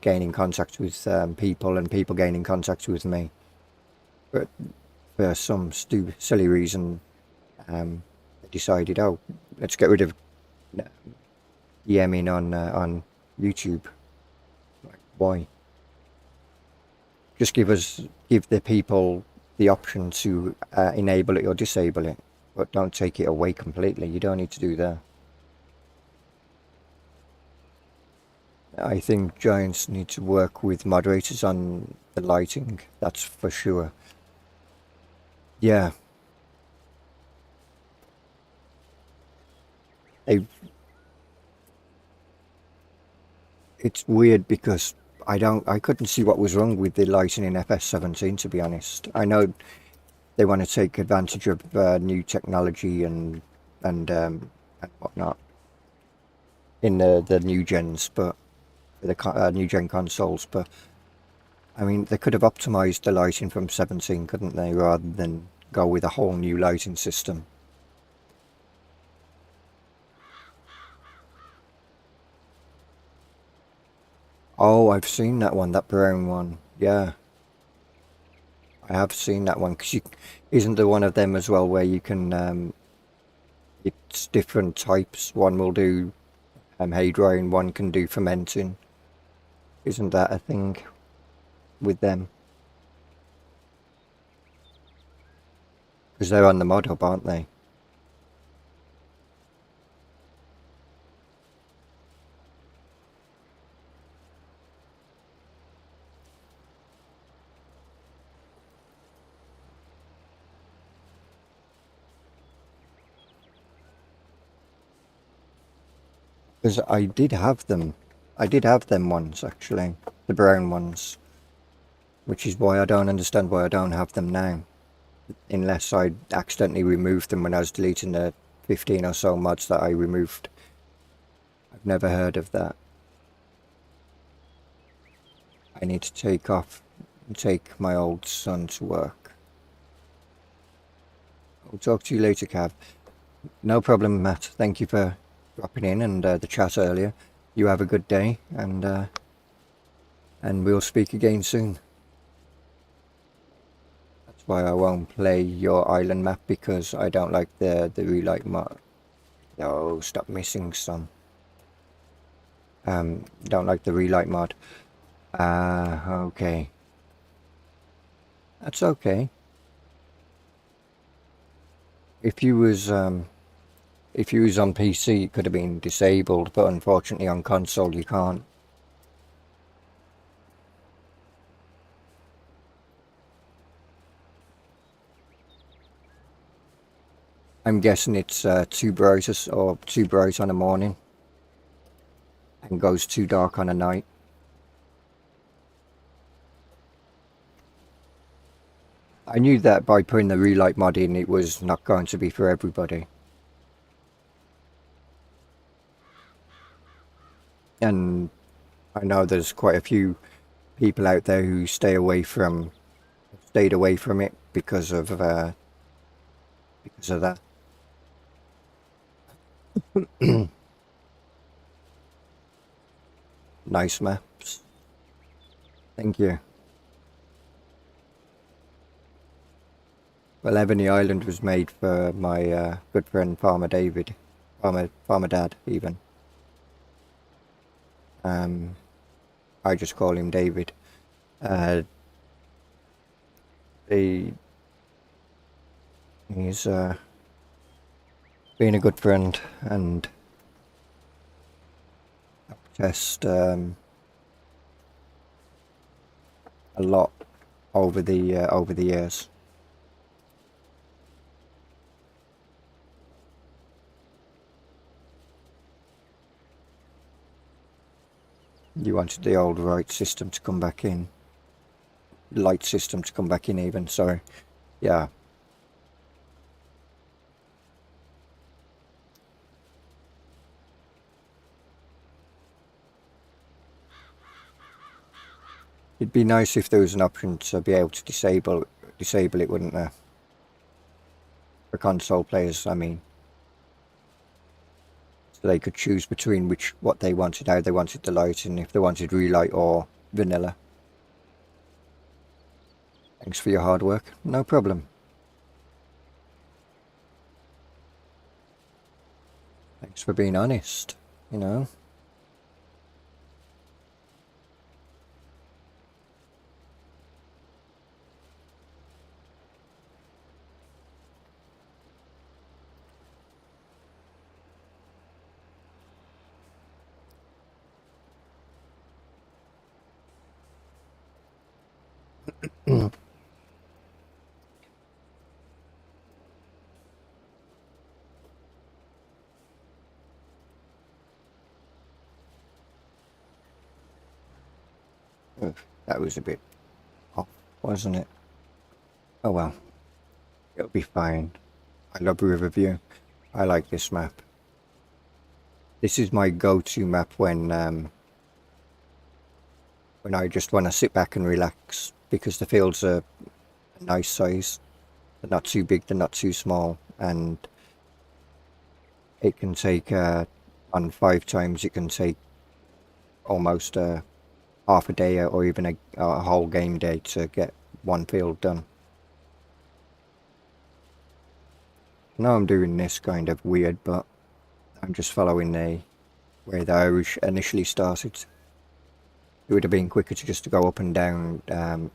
gaining contact with people and people gaining contact with me. But for some stupid, silly reason, they decided, oh, let's get rid of DMing on YouTube. Like, why? Just give the people the option to enable it or disable it, but don't take it away completely. You don't need to do that. I think Giants need to work with moderators on the lighting, that's for sure. Yeah, they, it's weird because I couldn't see what was wrong with the lighting in FS17, to be honest. I know they want to take advantage of new technology and whatnot in the new gens, but the new gen consoles. But I mean, they could have optimized the lighting from 17, couldn't they, rather than go with a whole new lighting system. Oh, I've seen that one, that brown one. Yeah, I have seen that one. Because isn't there one of them as well where you can, it's different types. One will do hay drying, one can do fermenting. Isn't that a thing with them? Because they're on the mod hub, aren't they? Because I did have them. I did have them ones, actually. The brown ones. Which is why I don't understand why I don't have them now. Unless I accidentally removed them when I was deleting the 15 or so mods that I removed. I've never heard of that. I need to take my old son to work. I'll talk to you later, Cav. No problem, Matt. Thank you for dropping in and the chat earlier. You have a good day, and we'll speak again soon. That's why I won't play your island map, because I don't like the relight mod. No, stop missing some. Don't like the relight mod. Okay. That's okay. If you was on PC, it could have been disabled, but unfortunately on console you can't. I'm guessing it's too bright or too bright on a morning and goes too dark on a night. I knew that by putting the relight mod in, it was not going to be for everybody. And I know there's quite a few people out there who stayed away from it because of that. Nice maps. Thank you. Well, Ebony Island was made for my good friend Farmer David, Farmer Dad even. I just call him David. He's been a good friend and test a lot over the years. You wanted the old right system to come back in. Light system to come back in even, sorry. Yeah. It'd be nice if there was an option to be able to disable it, wouldn't there? For console players, I mean. So they could choose between what they wanted, how they wanted the lighting, if they wanted relight or vanilla. Thanks for your hard work. No problem. Thanks for being honest, you know. That was a bit off, wasn't it? Oh well, it'll be fine. I love Riverview. I like this map. This is my go-to map when I just want to sit back and relax, because the fields are a nice size. They're not too big, they're not too small, and it can take on 5 times it can take almost half a day or even a whole game day to get one field done. Now I'm doing this kind of weird, but I'm just following the way the Irish initially started. It would have been quicker to just to go up and down and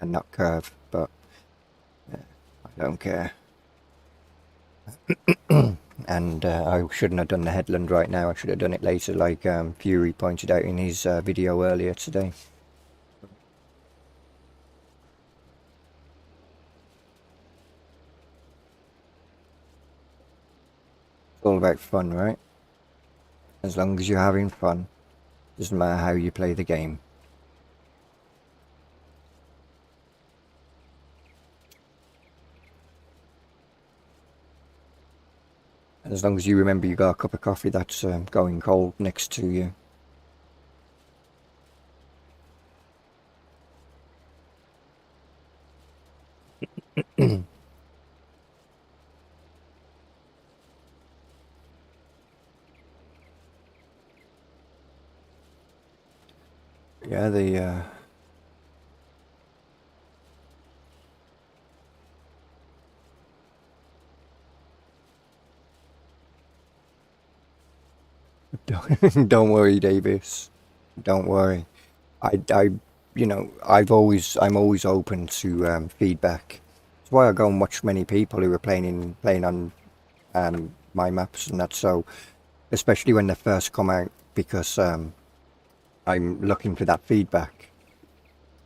not curve, but I don't care. And I shouldn't have done the headland right now. I should have done it later, like Fury pointed out in his video earlier today. It's all about fun, right? As long as you're having fun, doesn't matter how you play the game. And as long as you remember you got a cup of coffee that's going cold next to you. Yeah, the don't worry, Davis. Don't worry. You know, I'm always open to feedback. That's why I go and watch many people who are playing on my maps and that. So, especially when they first come out, because I'm looking for that feedback.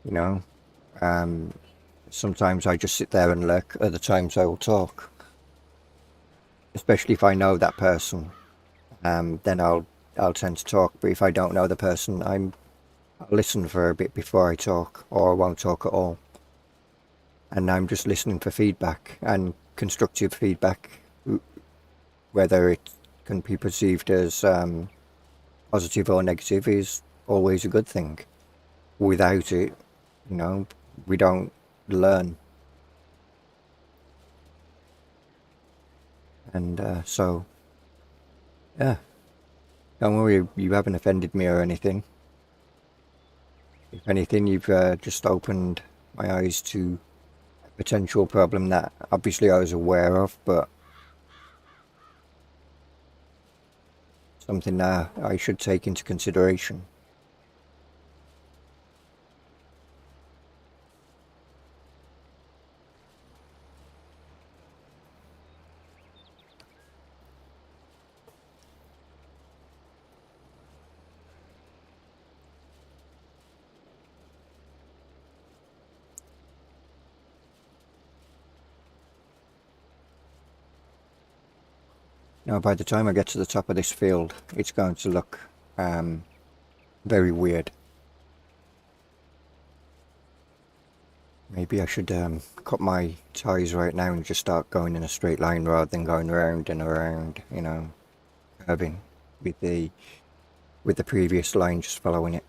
You know, sometimes I just sit there and look. Other times I will talk. Especially if I know that person, then I'll tend to talk. But if I don't know the person, I'll listen for a bit before I talk, or I won't talk at all. And I'm just listening for feedback, and constructive feedback, whether it can be perceived as positive or negative, is always a good thing. Without it, you know, we don't learn. And so, yeah, don't worry, you haven't offended me or anything. If anything, you've just opened my eyes to a potential problem that obviously I was aware of, but something that I should take into consideration. Now, by the time I get to the top of this field, it's going to look Very weird. Maybe I should cut my ties right now and just start going in a straight line rather than going around and around, you know, curving with the previous line, just following it.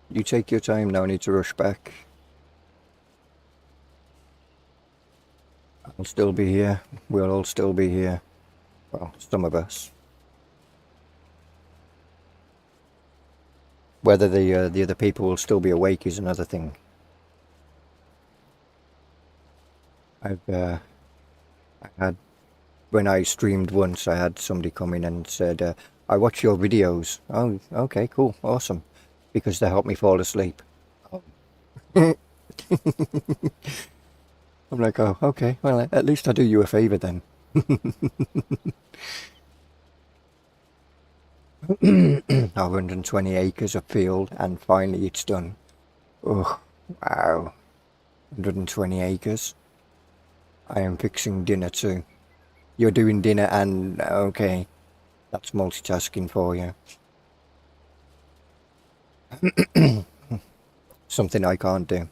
You take your time, no need to rush back. I'll still be here. We'll all still be here. Well, some of us. Whether the other people will still be awake is another thing. I had when I streamed once, I had somebody come in and said, "I watch your videos." Oh, okay, cool, awesome, because they help me fall asleep. Oh. I'm like, oh, okay, well, at least I do you a favor then. 120 acres of field, and finally it's done. Oh, wow. 120 acres. I am fixing dinner too. You're doing dinner and, okay, that's multitasking for you. Something I can't do.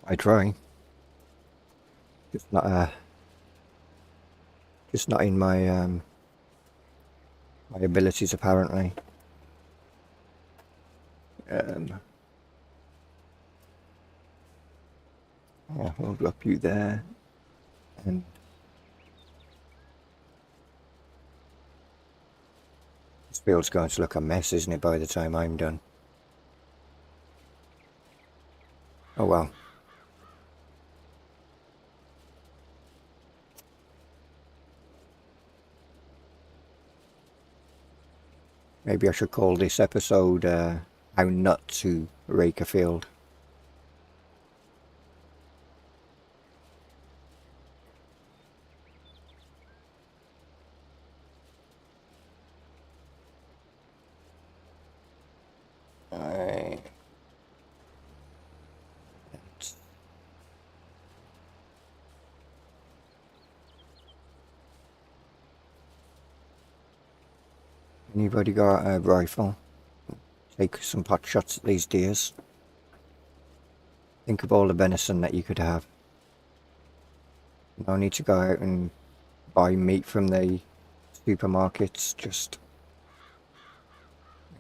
I try. Just not in my my abilities apparently. Yeah, we'll drop you there, and this field's going to look a mess, isn't it, by the time I'm done? Oh well. Maybe I should call this episode How Not to Rake a Field. Alright. Anybody got a rifle? Take some pot shots at these deers. Think of all the venison that you could have. No need to go out and buy meat from the supermarkets. Just,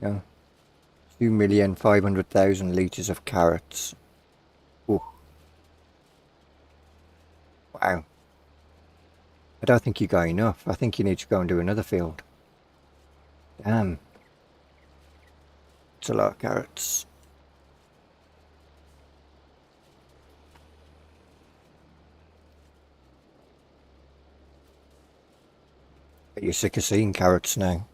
you know, 2,500,000 litres of carrots. Ooh. Wow. I don't think you got enough. I think you need to go and do another field. Damn. It's a lot of carrots. But you're sick of seeing carrots now.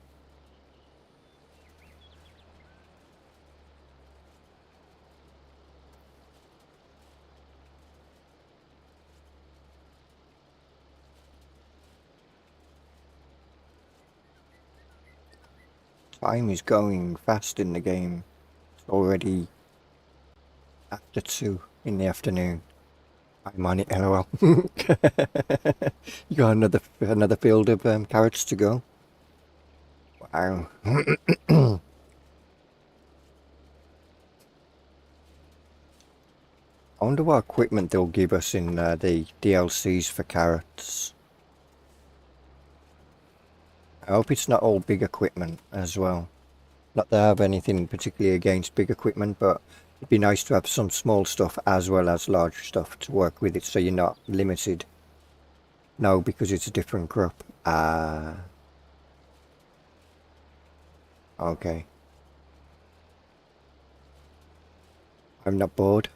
Time is going fast in the game. It's already after 2 in the afternoon. I'm on it, lol. You got another field of carrots to go. Wow. I wonder what equipment they'll give us in the DLCs for carrots. I hope it's not all big equipment as well. Not that I have anything particularly against big equipment, but it'd be nice to have some small stuff as well as large stuff to work with it, so you're not limited. No, because it's a different crop. Okay. I'm not bored.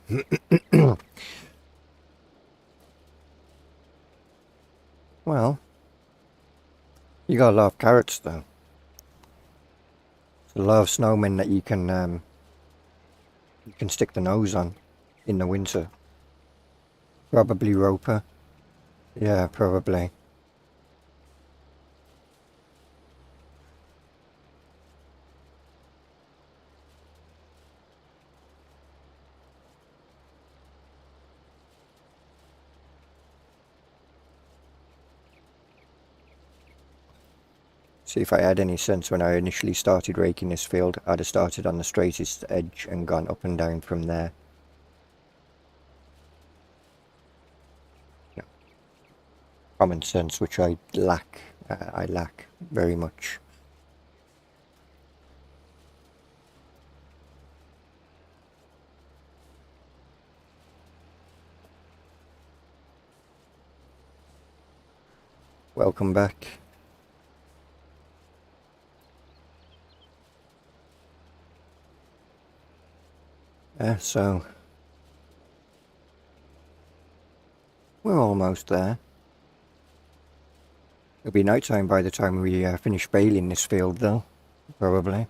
Well, you got a lot of carrots though. There's a lot of snowmen that you can stick the nose on in the winter. Probably roper. Yeah, probably. See, if I had any sense when I initially started raking this field, I'd have started on the straightest edge and gone up and down from there. Yeah. Common sense, which I lack. I lack very much. Welcome back. So we're almost there. It'll be night time by the time we finish baling this field, though, probably.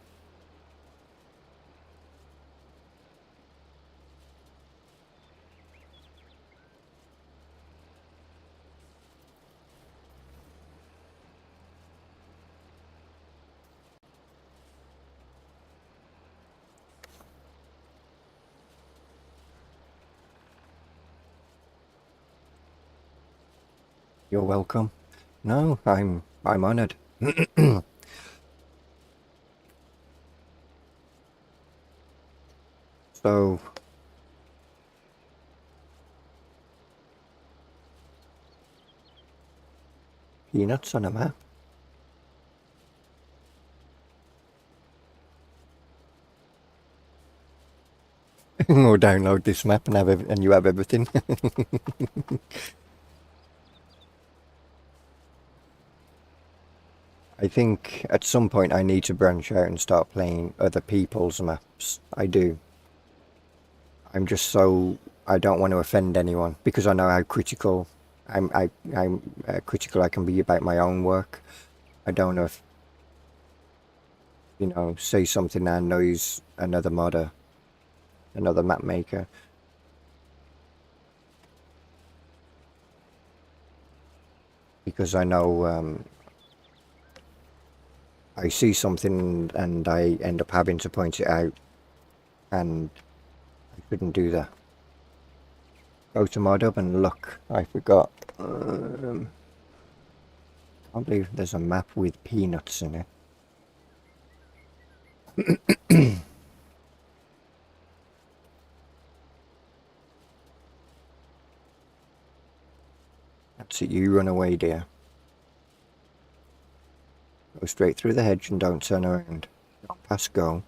You're welcome. No, I'm honoured. So peanuts on a map. Or download this map and and you have everything. I think at some point I need to branch out and start playing other people's maps. I do. I'm just so I don't want to offend anyone because I know how critical I'm critical I can be about my own work. I don't know if say something that annoys another modder, another map maker. Because I know I see something and I end up having to point it out, and I shouldn't do that. Go to mod hub and look. I forgot. Can't believe there's a map with peanuts in it. That's it, you run away, dear. Go straight through the hedge and don't turn around. Don't pass go.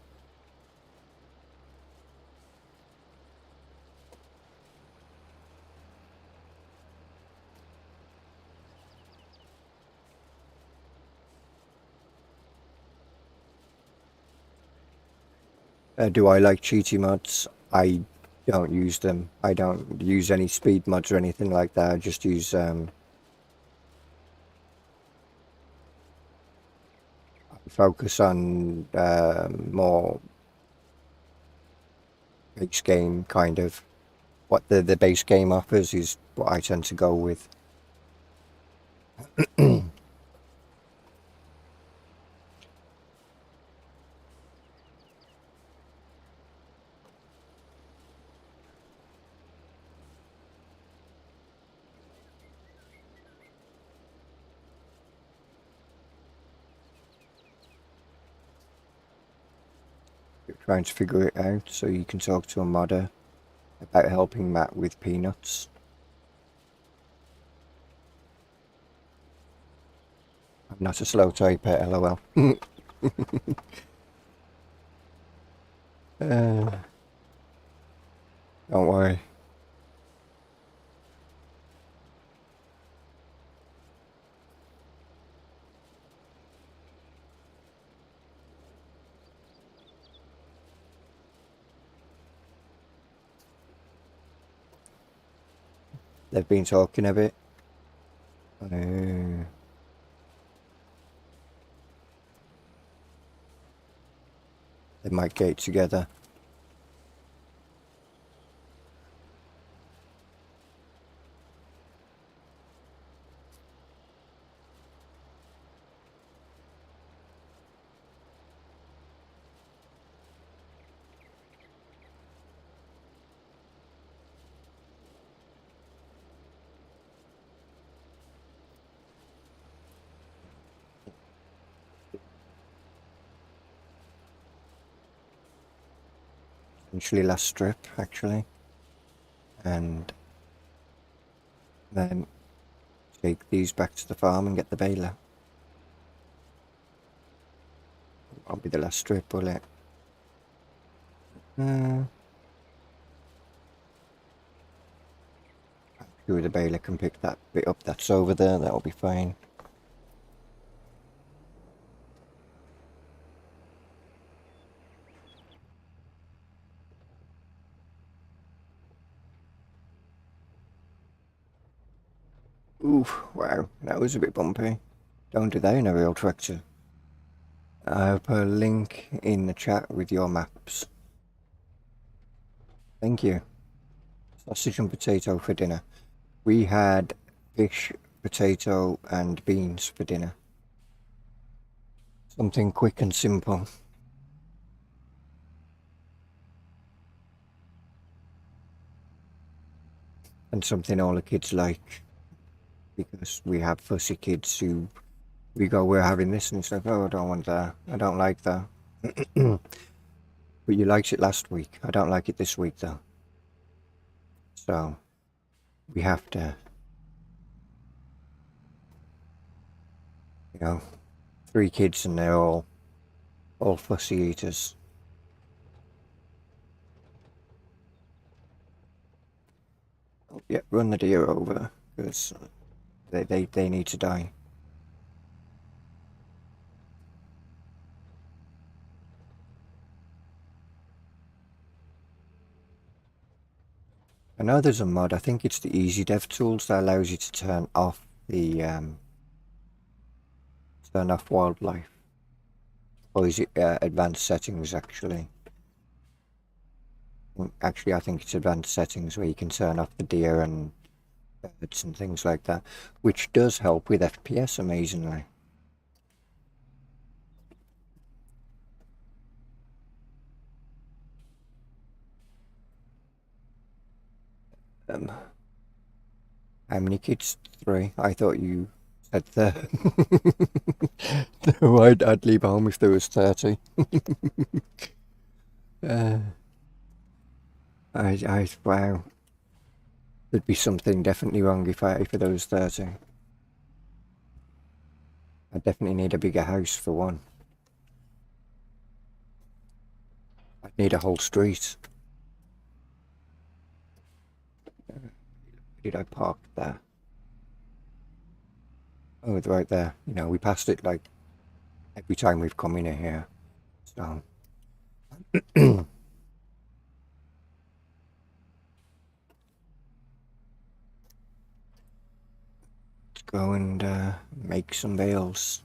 Do I like cheaty mods? I don't use them. I don't use any speed mods or anything like that. I just use focus on more base game kind of. What the base game offers is what I tend to go with. You're trying to figure it out so you can talk to a modder about helping Matt with peanuts. I'm not a slow typer, lol. Don't worry. They've been talking a bit. They might get together. Potentially last strip, actually. And then take these back to the farm and get the baler. Won't be the last strip, will it? I'm sure the baler can pick that bit up that's over there. That'll be fine. Oof, wow, that was a bit bumpy. Don't do that in a real tractor. I'll put a link in the chat with your maps. Thank you. Sausage and potato for dinner. We had fish, potato and beans for dinner. Something quick and simple. And something all the kids like. Because we have fussy kids who we go, we're having this, and it's like, oh, I don't want that. I don't like that. But you liked it last week. I don't like it this week, though. So, we have to, 3 kids and they're all fussy eaters. Oh, yeah, run the deer over, because they need to die. I know there's a mod, I think it's the Easy Dev tools that allows you to turn off the turn off wildlife. Or is it advanced settings actually? Actually, I think it's advanced settings where you can turn off the deer and birds and things like that, which does help with FPS amazingly. How many kids? 3. I thought you said that. No, I'd leave home if there was 30. Wow. There'd be something definitely wrong if there was 30. I definitely need a bigger house for one. I'd need a whole street. Where did I park there? Oh, it's right there. We passed it like every time we've come in here. So let's go and make some bales.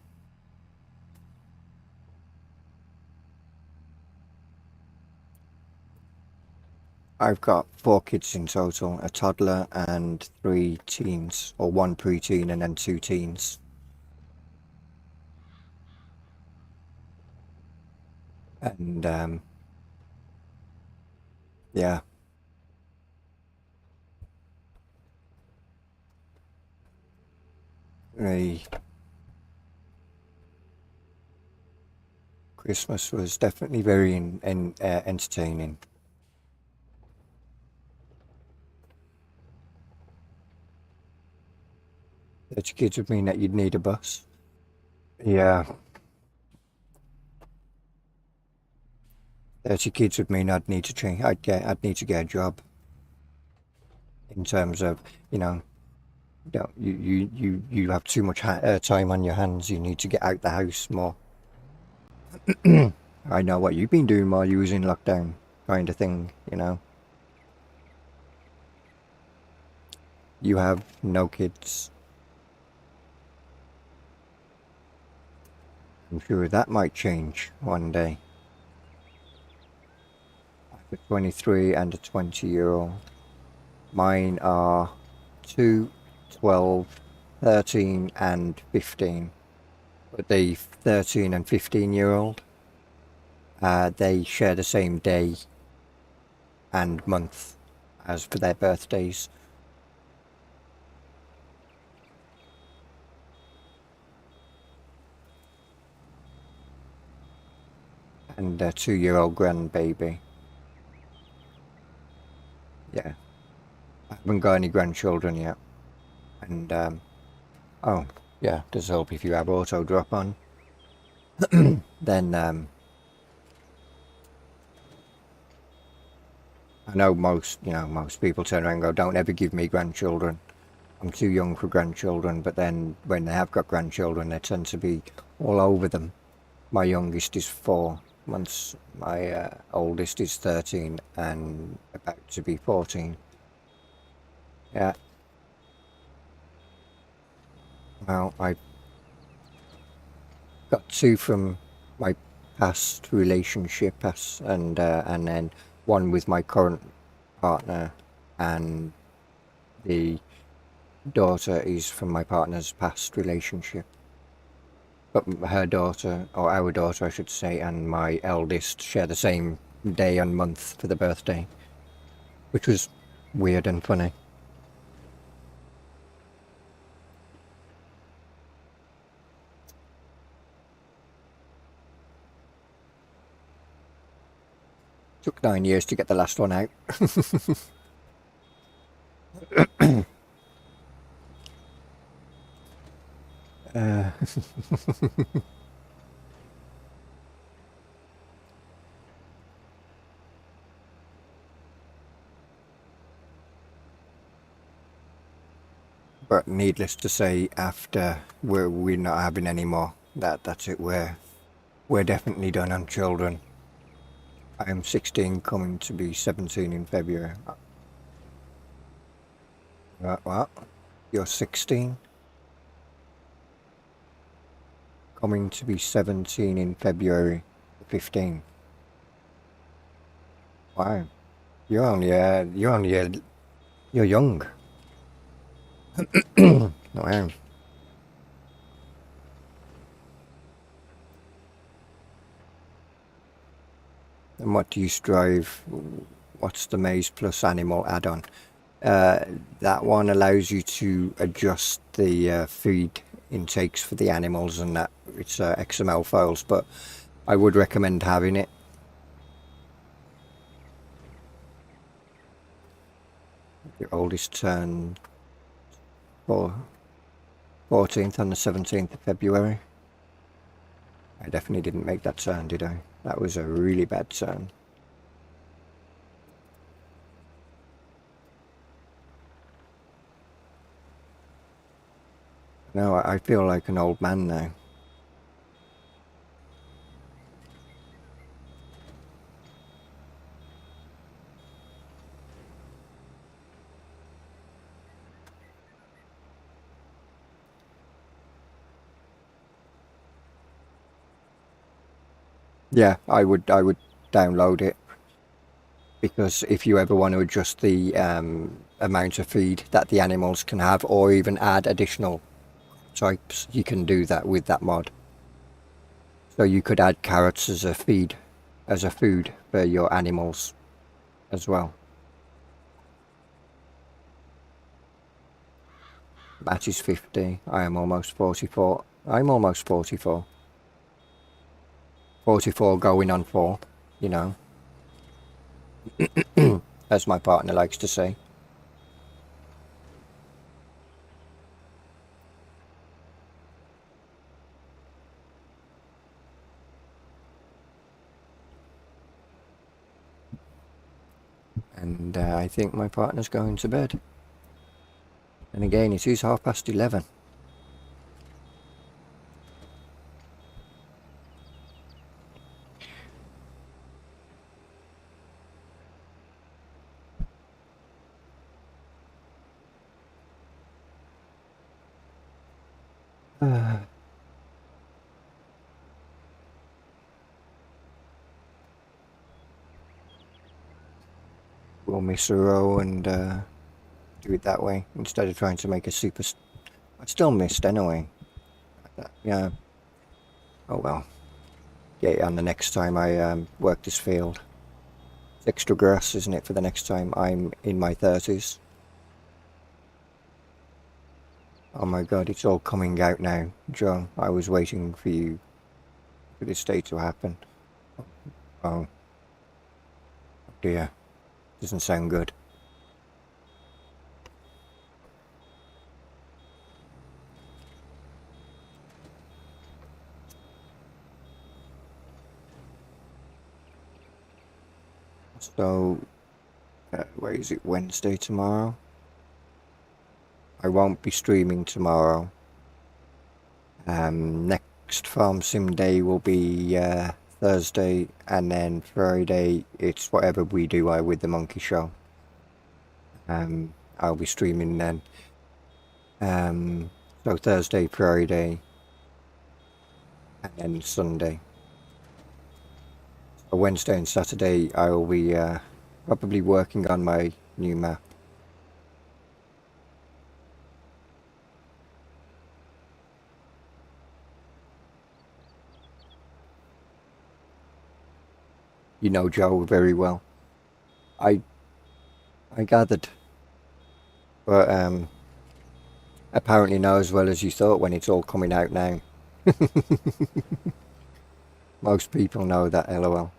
I've got 4 kids in total, a toddler and 3 teens, or 1 preteen and then 2 teens. And yeah. Christmas was definitely very entertaining. 30 kids would mean that you'd need a bus. Yeah. 30 kids would mean I'd need to change. I'd need to get a job. In terms of, you have too much time on your hands. You need to get out the house more. I know what you've been doing while you was in lockdown, kind of thing. You have no kids. I'm sure that might change one day. I have a 23 and a 20-year-old. Mine are 2, 12, 13 and 15. But the 13 and 15-year-old, they share the same day and month as for their birthdays. And their 2-year-old grandbaby. Yeah, I haven't got any grandchildren yet. And, oh, yeah, does help if you have auto drop on. Then, I know most people turn around and go, don't ever give me grandchildren. I'm too young for grandchildren. But then when they have got grandchildren, they tend to be all over them. My youngest is 4 months. My oldest is 13 and about to be 14. Yeah. Well, I got two from my past relationship, and then one with my current partner, and the daughter is from my partner's past relationship. But her daughter, or our daughter, I should say, and my eldest share the same day and month for the birthday, which was weird and funny. Took 9 years to get the last one out. uh, but needless to say, after we're not having any more. That's it. We're definitely done on children. I am 16, coming to be 17 in February. What? You're 16? Coming to be 17 in February 15. Wow. You're young. Wow. And what do you strive? What's the Maze Plus Animal add-on? That one allows you to adjust the feed intakes for the animals, and that it's XML files, but I would recommend having it. Your oldest turned 14th on the 17th of February. I definitely didn't make that turn, did I? That was a really bad turn. No, I feel like an old man now. Yeah, I would download it, because if you ever want to adjust the amount of feed that the animals can have, or even add additional types, you can do that with that mod. So you could add carrots as a food for your animals as well. Matt is 50. I am almost 44. I'm almost 44. 44 going on 4, you know. As my partner likes to say. And I think my partner's going to bed. And again, it is 11:30. We'll miss a row and do it that way, instead of trying to make a super... I still missed anyway. Yeah. Oh well. Yeah, and the next time I work this field. It's extra grass, isn't it, for the next time I'm in my 30s. Oh my god, it's all coming out now. John, I was waiting for this day to happen. Oh dear. Doesn't sound good. So, where is it? Wednesday tomorrow? I won't be streaming tomorrow. Next Farm Sim Day will be Thursday, and then Friday it's whatever we do with the Monkey Show. I'll be streaming then. So Thursday, Friday, and then Sunday. So Wednesday and Saturday I will be probably working on my new map. You know Joe very well. I gathered, but apparently not as well as you thought when it's all coming out now. Most people know that, lol.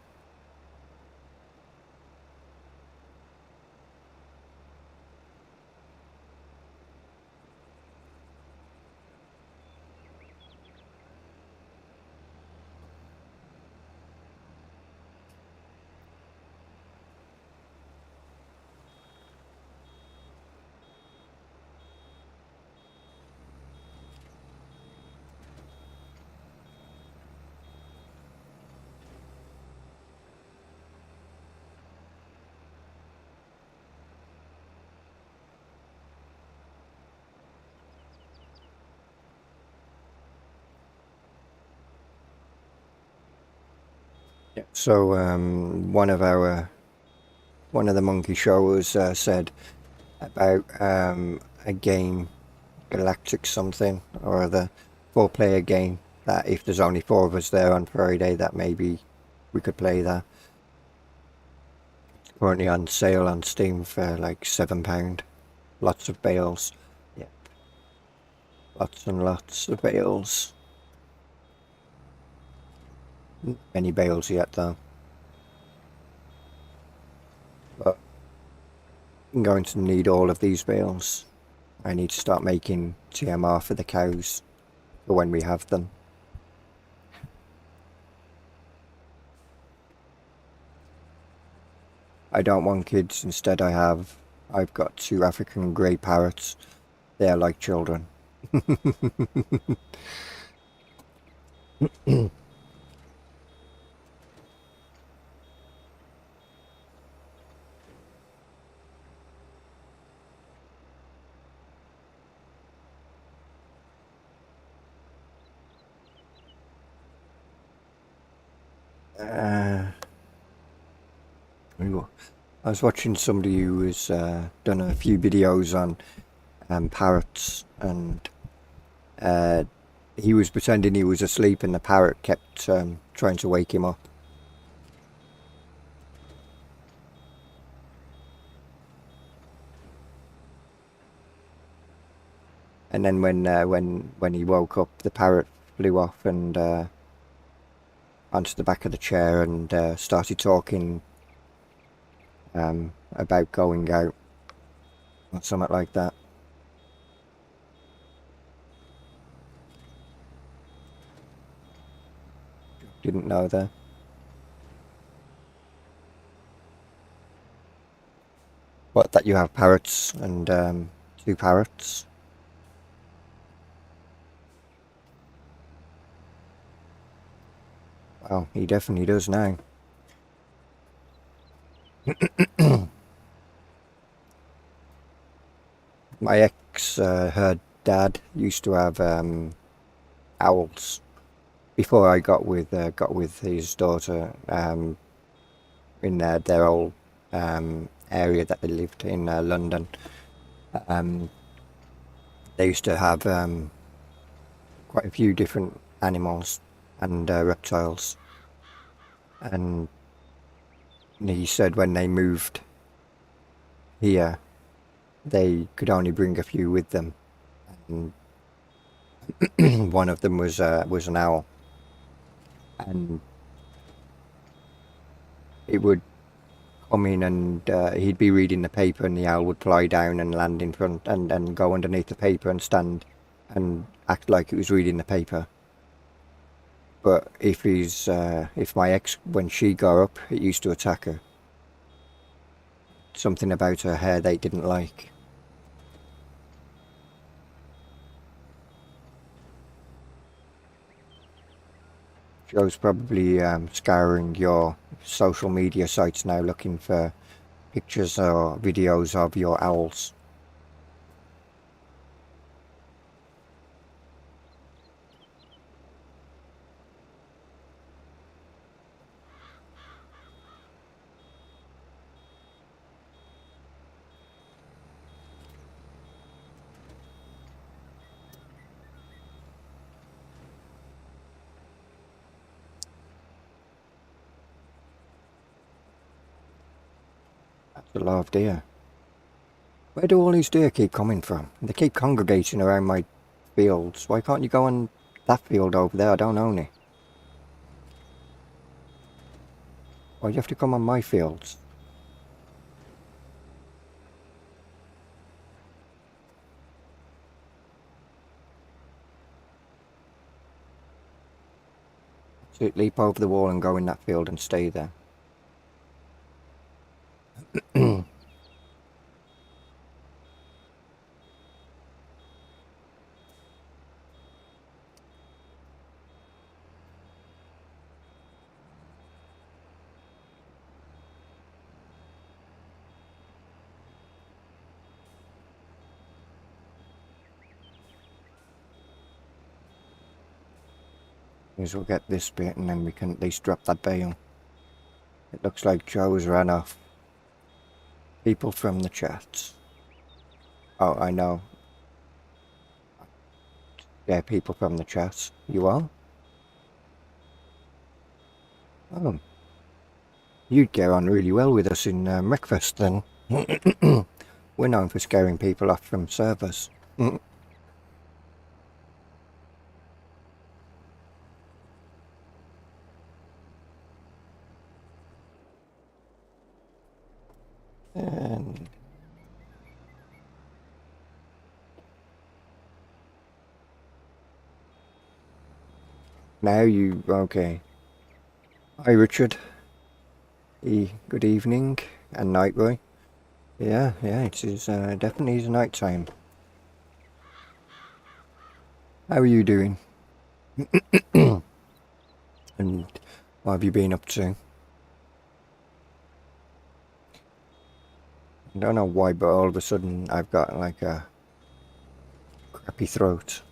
Yeah. So one of the monkey showers said about a game, Galactic something or other, 4-player game, that if there's only 4 of us there on Friday, that maybe we could play that. It's currently on sale on Steam for like £7. Lots of bales. Yeah. Lots and lots of bales. Many bales yet though. But I'm going to need all of these bales. I need to start making TMR for the cows for when we have them. I don't want kids. Instead I've got 2 African grey parrots. They are like children. I was watching somebody who was done a few videos on parrots, and he was pretending he was asleep and the parrot kept trying to wake him up. And then when he woke up, the parrot flew off and onto the back of the chair and started talking about going out or something like that. Didn't know that. What, that you have parrots and 2 parrots? Well, he definitely does now. My ex, her dad used to have owls before I got with his daughter in their old area that they lived in, London. They used to have quite a few different animals and reptiles, and he said when they moved here they could only bring a few with them, and one of them was an owl, and it would come in and he'd be reading the paper and the owl would fly down and land in front and go underneath the paper and stand and act like it was reading the paper. But if my ex, when she got up, it used to attack her. something about her hair they didn't like. Joe's probably scouring your social media sites now looking for pictures or videos of your owls. That's a lot of deer. Where do all these deer keep coming from? They keep congregating around my fields. Why can't you go on that field over there? I don't own it. Why do you have to come on my fields? So leap over the wall and go in that field and stay there. May as well get this bit and then we can at least drop that bale. It looks like Joe's ran off. People from the chat. Oh, I know. Yeah, people from the chat. You are? Oh. You'd get on really well with us in breakfast then. We're known for scaring people off from servers. And now you... okay. Hi Richard. Good evening and night, boy. Yeah, it is definitely is night time. How are you doing? And what have you been up to? I don't know why, but all of a sudden I've got like a crappy throat.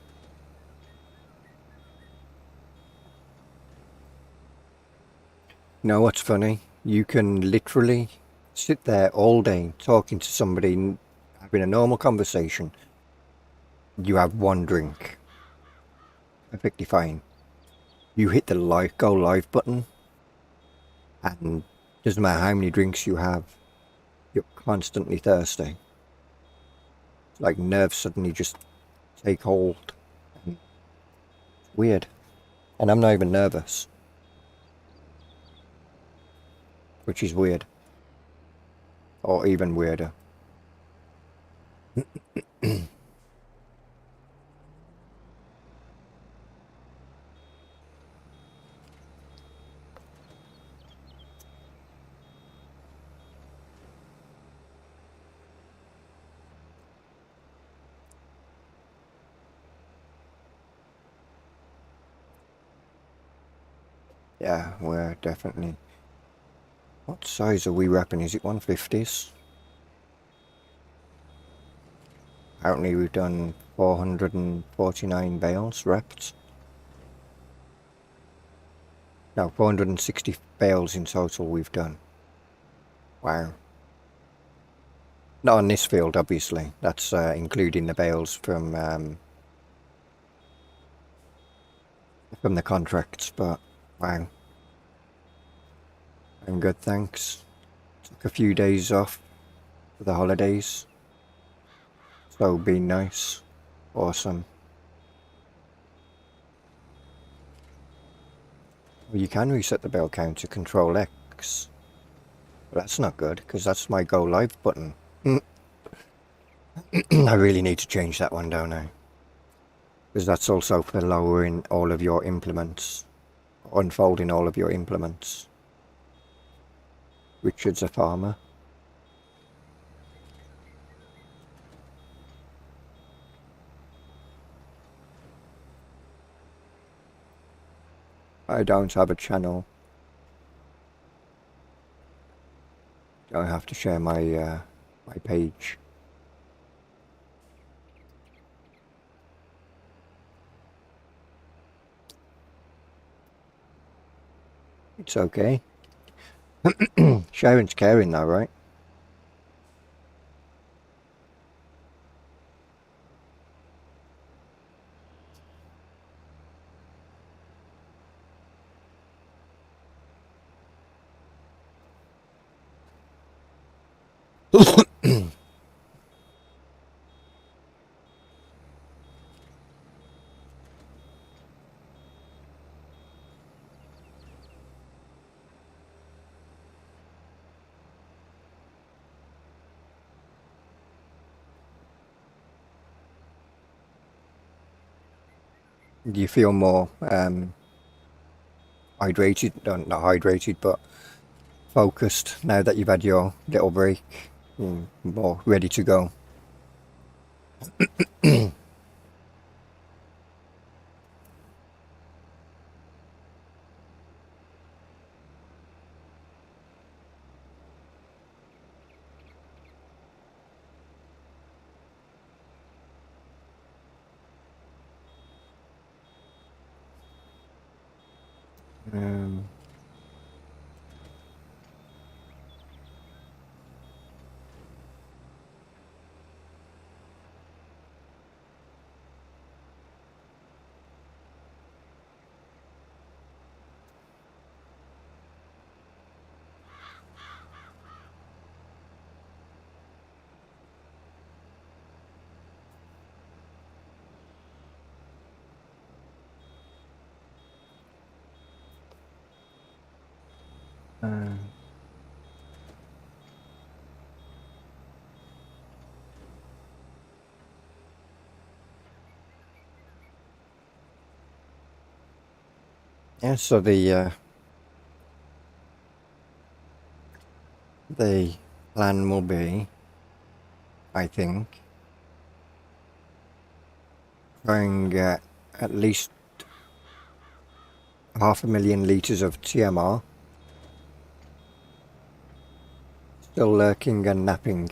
You know what's funny? You can literally sit there all day talking to somebody, having a normal conversation. You have one drink. Perfectly fine. You hit the go live button, and doesn't matter how many drinks you have, you're constantly thirsty. It's like nerves suddenly just take hold. It's weird. And I'm not even nervous. Which is weird. Or even weirder. Yeah, we're definitely... What size are we wrapping? Is it 150s? Apparently we've done 449 bales wrapped. No, 460 bales in total we've done. Wow. Not on this field, obviously. That's including the bales from the contracts, but wow. I'm good, thanks. Took a few days off for the holidays. So been nice. Awesome. Well, you can reset the bell count to Control X. But that's not good, because that's my go live button. I really need to change that one, don't I? Because that's also for lowering all of your implements. Unfolding all of your implements. Richard's a farmer. I don't have a channel. Don't have to share my page. It's okay. Sharing's caring though, right? Do you feel more hydrated? Not hydrated, but focused now that you've had your little break? More ready to go? Um, uh, yeah, so the plan will be, I think, try and get at least 500,000 litres of TMR, still lurking and napping.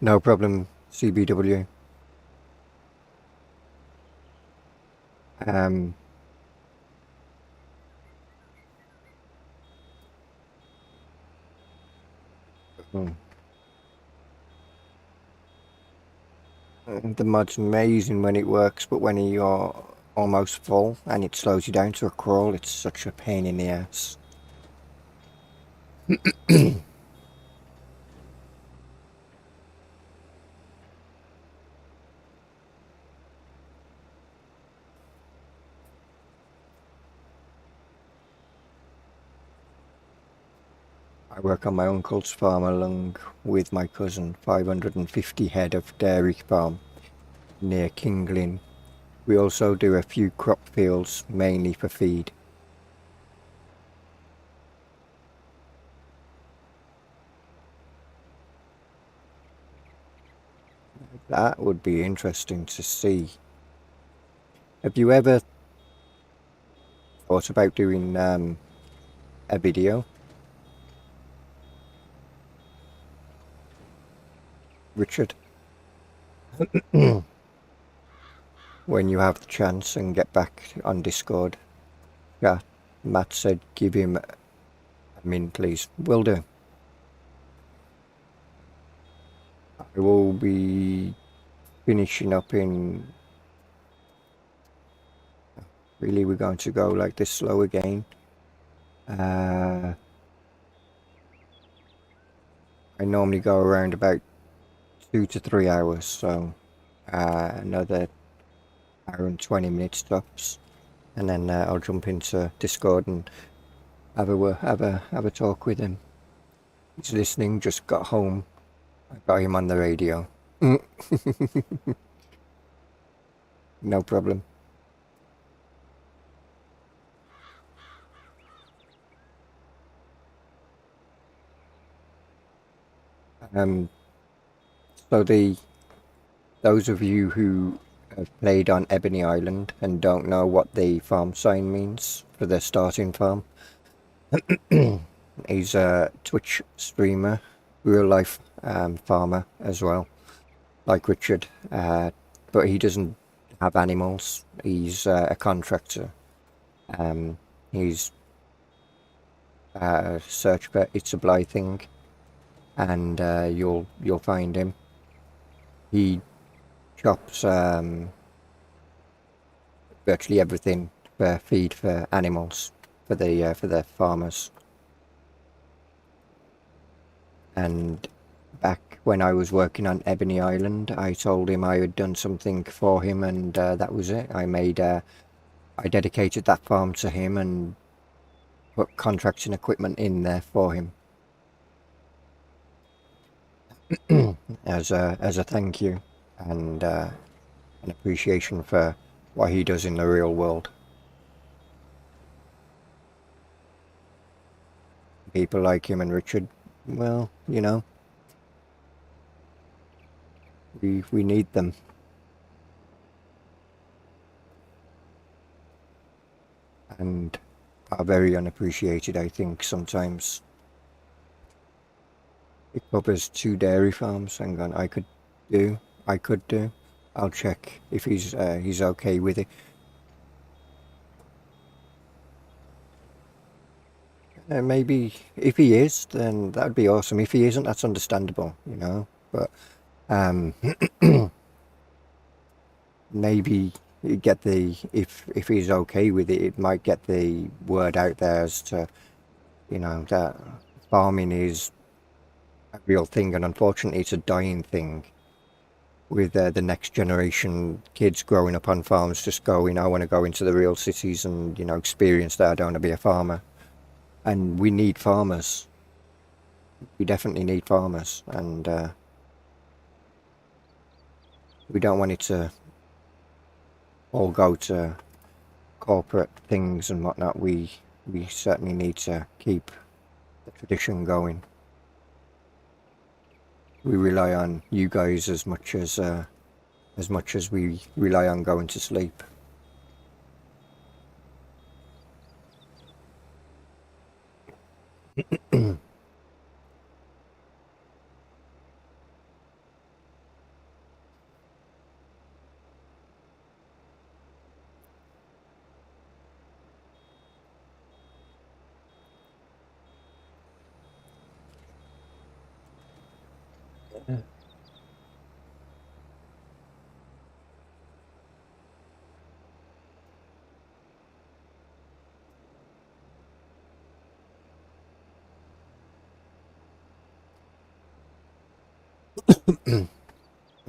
No problem, CBW. Um, hmm. The mod's amazing when it works, but when you're almost full and it slows you down to a crawl, it's such a pain in the ass. I work on my uncle's farm along with my cousin, 550 head of dairy farm near Kingling. We also do a few crop fields, mainly for feed. That would be interesting to see. Have you ever thought about doing a video, Richard? When you have the chance and get back on Discord. Yeah, Matt said give him a min, please. Will do. I will be finishing up in... Really, we're going to go like this slow again. I normally go around about 2 to 3 hours, so another hour and 20 minutes tops, and then I'll jump into Discord and have a talk with him. He's listening. Just got home. I got him on the radio. No problem. Um, so those of you who have played on Ebony Island and don't know what the farm sign means for their starting farm. He's a Twitch streamer, real life farmer as well, like Richard, but he doesn't have animals. He's a contractor. He's search for It's a Bly thing, and you'll find him. He chops virtually everything for feed for animals for the farmers. And back when I was working on Ebony Island, I told him I had done something for him, and that was it. I dedicated that farm to him and put contracting equipment in there for him as a thank you and an appreciation for what he does in the real world. People like him and Richard, well, you know, we need them. And are very unappreciated, I think, sometimes. It covers 2 dairy farms. Hang on, I could do. I'll check if he's okay with it. Maybe if he is, then that'd be awesome. If he isn't, that's understandable, you know. But maybe get the if he's okay with it, it might get the word out there as to, you know, that farming is a real thing, and unfortunately it's a dying thing, with the next generation kids growing up on farms just going, I want to go into the real cities and, you know, experience that. I don't want to be a farmer. And we need farmers. We definitely need farmers, and we don't want it to all go to corporate things and whatnot. We certainly need to keep the tradition going. We rely on you guys as much as we rely on going to sleep.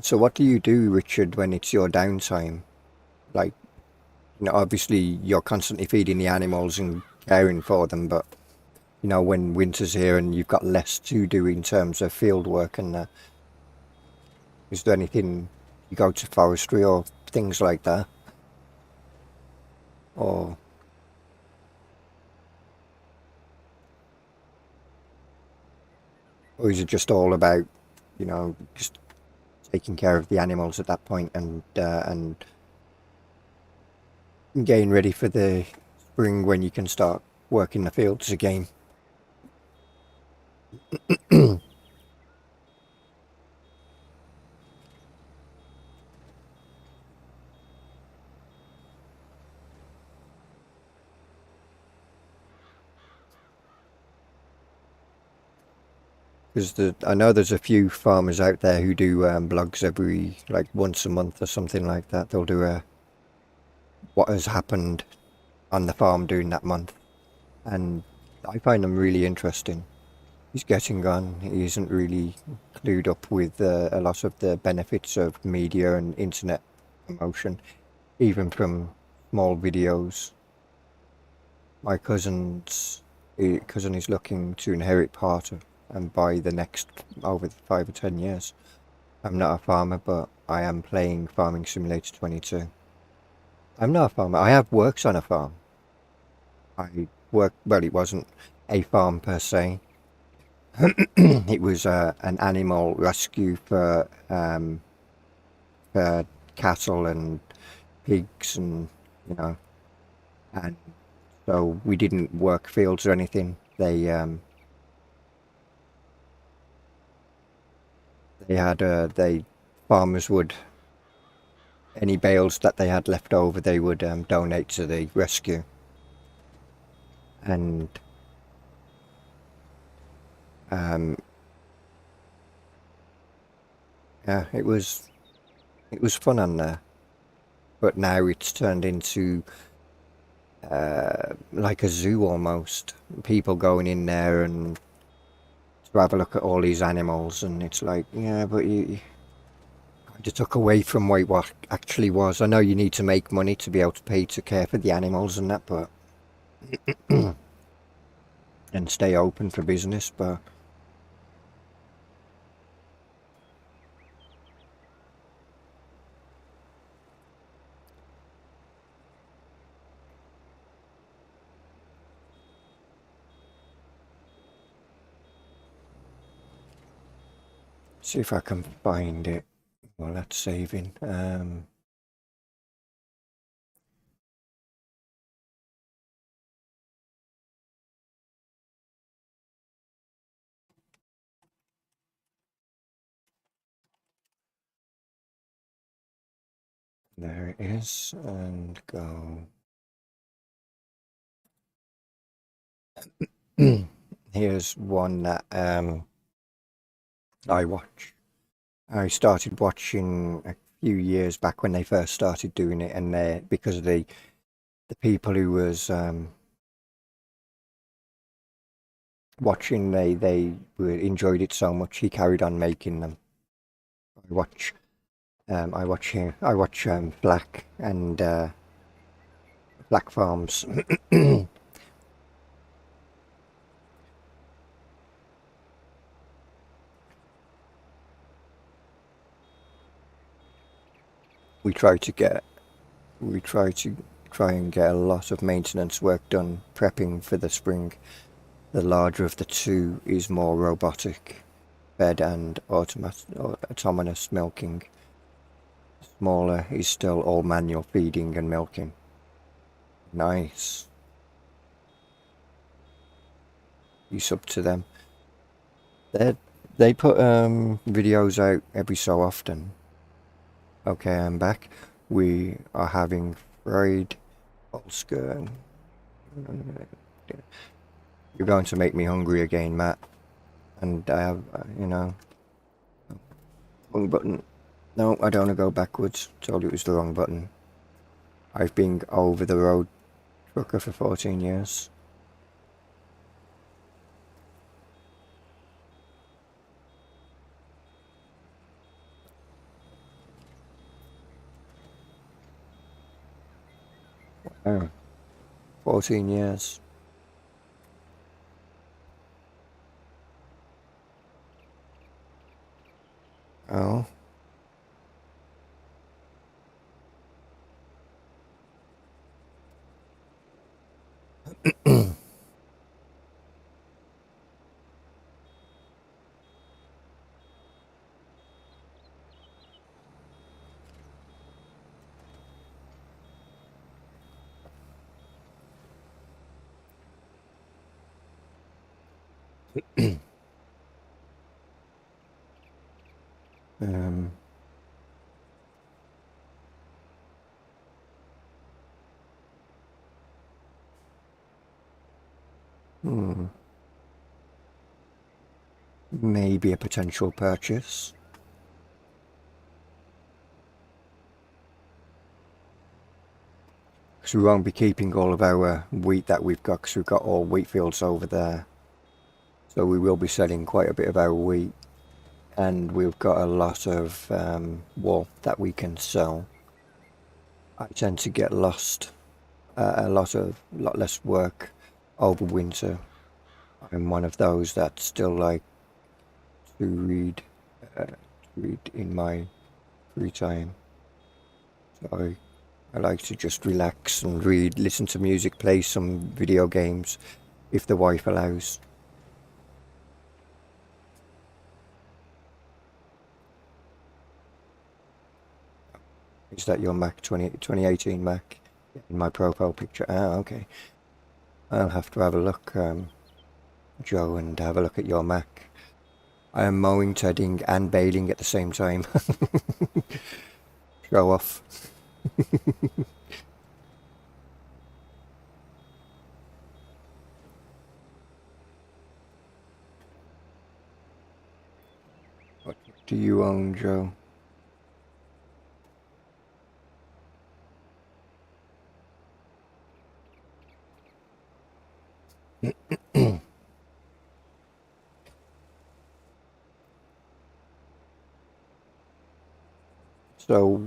So what do you do, Richard, when it's your downtime? Like, you know, obviously you're constantly feeding the animals and caring for them, but, you know, when winter's here and you've got less to do in terms of field work, and is there anything, you go to forestry or things like that? Or is it just all about, you know, just taking care of the animals at that point, and getting ready for the spring when you can start working the fields again? Because I know there's a few farmers out there who do blogs every, like, once a month or something like that. They'll do what has happened on the farm during that month, and I find them really interesting. He's getting on. He isn't really clued up with a lot of the benefits of media and internet promotion, even from small videos. My cousin is looking to inherit part of and buy the next over 5 or 10 years. I'm not a farmer, but I am playing Farming Simulator 22. I'm not a farmer. I have worked on a farm. Well, it wasn't a farm per se. It was an animal rescue for cattle and pigs and, you know, and so we didn't work fields or anything. They had they farmers would, any bales that they had left over, they would donate to the rescue. And yeah, it was fun on there, but now it's turned into like a zoo almost. People going in there and to have a look at all these animals, and it's like, yeah, but you kind of took away from what actually was. I know you need to make money to be able to pay to care for the animals and that, but and stay open for business, but see if I can find it. Well, that's saving. There it is, and go. Here's one that I watch. I started watching a few years back when they first started doing it, and they, because of the people who was watching, they enjoyed it so much. He carried on making them. I watch him. I watch Black and Black Farms. we try to get we try and get a lot of maintenance work done prepping for the spring. The larger of the two is more robotic fed and autonomous milking. Smaller is still all manual feeding and milking. Nice. You sub to them. They put videos out every so often. Okay, I'm back. We are having fried Oscar. You're going to make me hungry again, Matt. And I have, you know, wrong button. No, I don't want to go backwards. Told you it was the wrong button. I've been over the road trucker for 14 years. Oh, 14 years. Oh. um, hmm, maybe a potential purchase. Because we won't be keeping all of our wheat that we've got, because we've got all wheat fields over there. So we will be selling quite a bit of our wheat. And we've got a lot of wool that we can sell. I tend to get lost, a lot less work over winter. I'm one of those that still like to read in my free time. So I like to just relax and read, listen to music, play some video games, if the wife allows. Is that your Mac 2018 Mac in my profile picture? Ah, okay. I'll have to have a look, Joe, and have a look at your Mac. I am mowing, tedding, and baling at the same time. Show off. What do you own, Joe? So,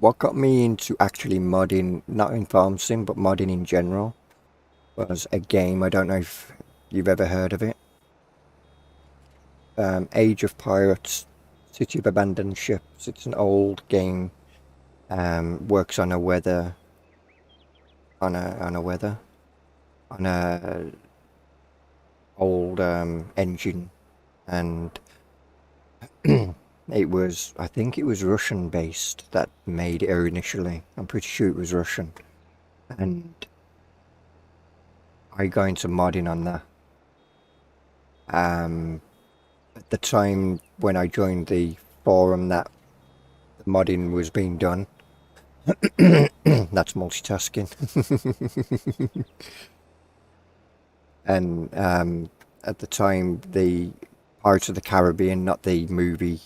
what got me into actually modding, not in farm sim, but modding in general, was a game. I don't know if you've ever heard of it. Age of Pirates, City of Abandoned Ships. It's an old game. Works on a weather, on a weather, on a old engine, and it was, I think it was Russian based that made it initially. I'm pretty sure it was Russian, and I got into modding on that. At the time when I joined the forum that the modding was being done, that's multitasking. And at the time, the Pirates of the Caribbean, not the movie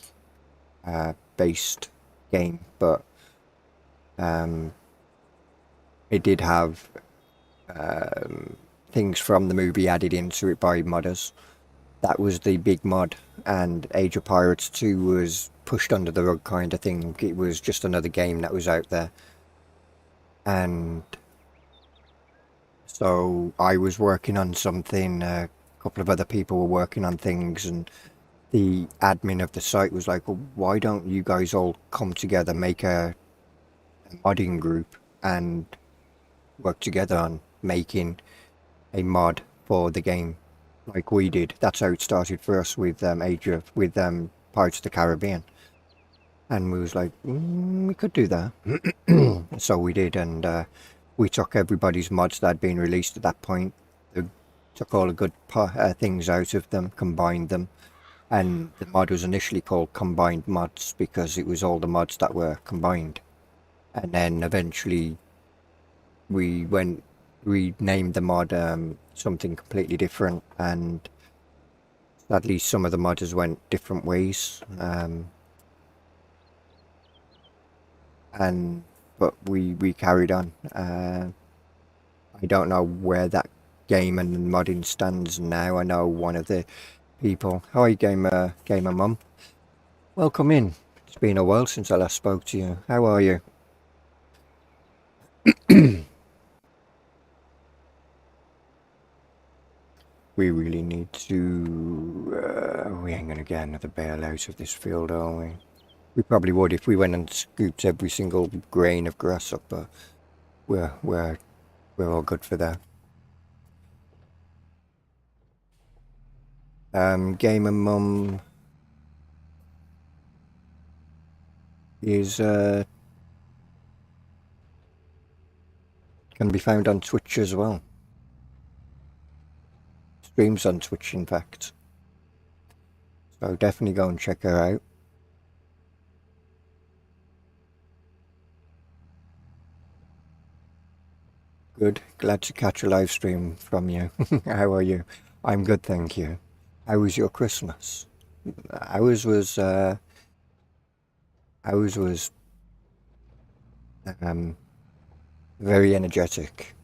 based game, but it did have things from the movie added into it by modders. That was the big mod, and Age of Pirates 2 was pushed under the rug kind of thing. It was just another game that was out there. And so I was working on something, a couple of other people were working on things, and the admin of the site was like, well, why don't you guys all come together, make a modding group, and work together on making a mod for the game like we did. That's how it started for us with Pirates of the Caribbean. And we was like, we could do that. So we did, and we took everybody's mods that had been released at that point, took all the good things out of them, combined them, and the mod was initially called Combined Mods because it was all the mods that were combined. And then eventually we named the mod something completely different, and sadly some of the modders went different ways. But we carried on. I don't know where that game and modding stands now. I know one of the people. Hi, gamer mum. Welcome in. It's been a while since I last spoke to you. How are you? We really need to... we ain't gonna get another bailout of this field, are we? We probably would if we went and scooped every single grain of grass up, but we're all good for that. Gamer Mum is can be found on Twitch as well. Streams on Twitch, in fact. So definitely go and check her out. Good. Glad to catch a live stream from you. How are you? I'm good, thank you. How was your Christmas? Ours was very energetic.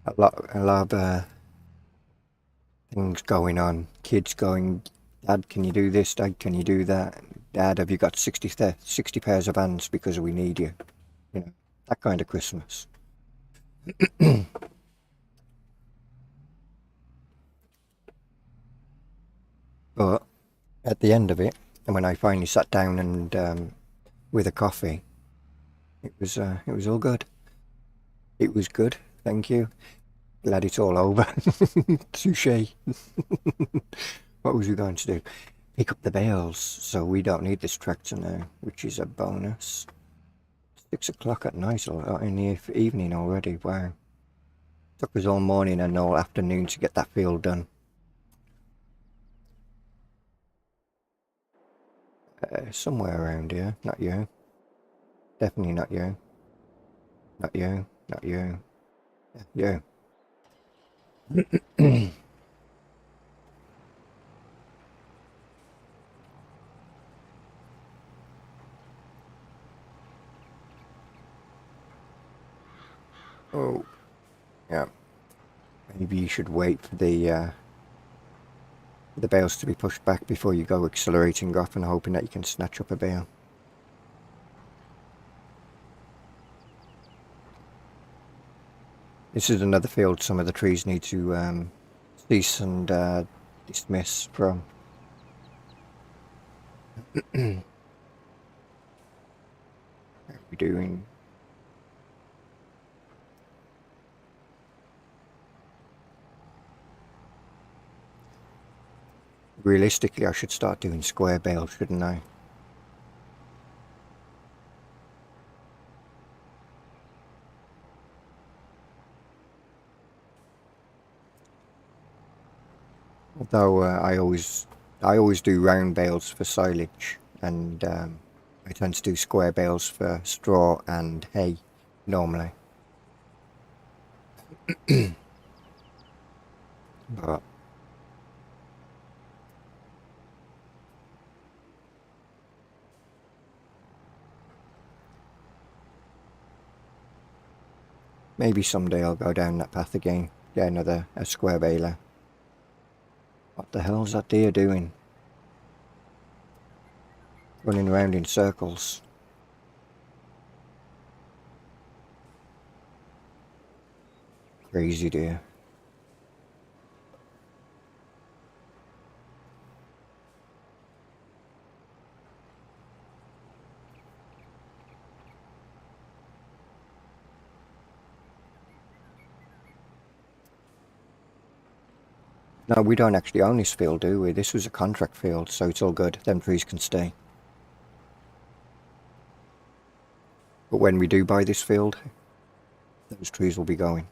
A lot of things going on. Kids going, Dad, can you do this? Dad, can you do that? Dad, have you got 60 pairs of hands because we need you? You know, that kind of Christmas. But at the end of it, and when I finally sat down and with a coffee, it was all good. It was good, thank you. Glad it's all over. Touche. What was we going to do? pick up the bales, so we don't need this tractor now, which is a bonus. 6 o'clock at night or in the evening already. Wow. Took us all morning and all afternoon to get that field done. Somewhere around here. Not you. Definitely not you. Not you. Not you. Yeah, you. Oh, yeah. Maybe you should wait for the bales to be pushed back before you go accelerating off and hoping that you can snatch up a bale. This is another field some of the trees need to cease and dismiss from. How are we doing? Realistically, I should start doing square bales, shouldn't I? Although I always do round bales for silage, and I tend to do square bales for straw and hay normally. But maybe someday I'll go down that path again, get a square baler. What the hell's that deer doing? Running around in circles. Crazy deer. No, we don't actually own this field, do we? This was a contract field, so it's all good. Them trees can stay. But when we do buy this field, those trees will be going.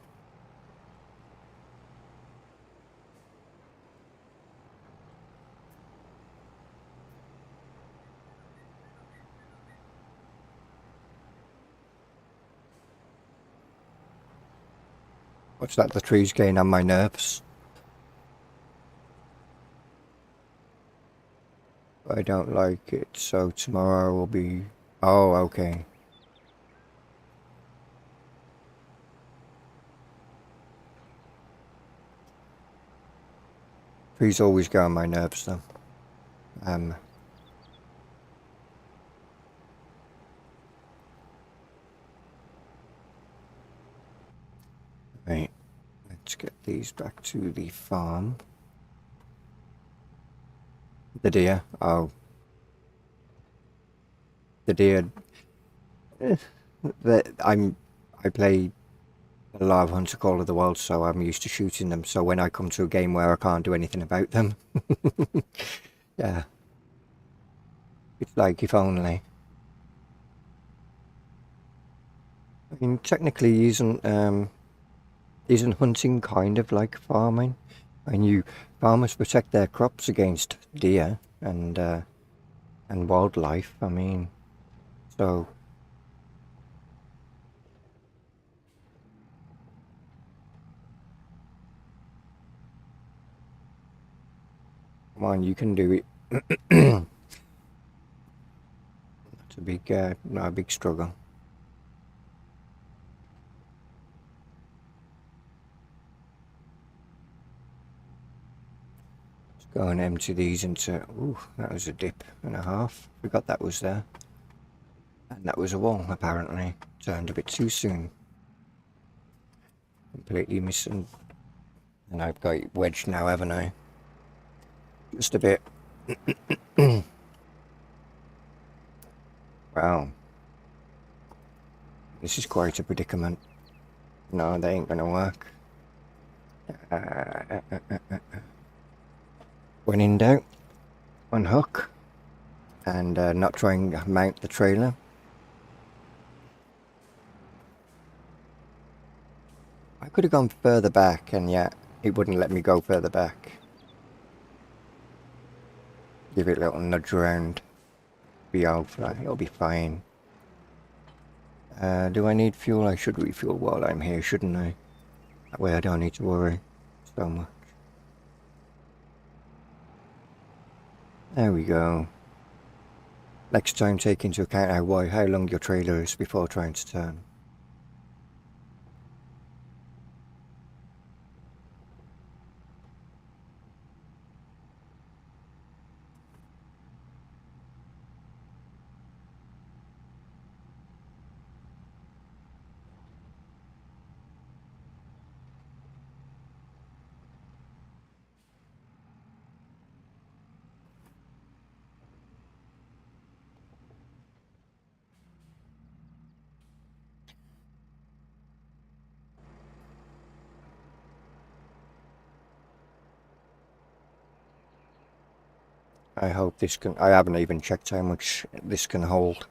What's that? The trees getting on my nerves. I don't like it, so tomorrow will be... Oh, okay. Trees always go on my nerves, though. Right. Let's get these back to the farm. The deer. Oh. The deer... I play a lot of Hunter Call of the Wild, so I'm used to shooting them. So when I come to a game where I can't do anything about them... yeah. It's like, if only. I mean, technically isn't hunting kind of like farming? And farmers protect their crops against deer and wildlife. I mean, so come on, you can do it. That's a big struggle. Go and empty these into... Ooh, that was a dip and a half. Forgot that was there. And that was a wall, apparently. Turned a bit too soon. Completely missing. And I've got it wedged now, haven't I? Just a bit. Wow. This is quite a predicament. No, they ain't gonna work. When in doubt, unhook and not try and mount the trailer. I could have gone further back, and yet it wouldn't let me go further back. Give it a little nudge around. Be over. It'll be fine. Do I need fuel? I should refuel while I'm here, shouldn't I? That way I don't need to worry so much. There we go. Next time, take into account how long your trailer is before trying to turn. I hope this can... I haven't even checked how much this can hold.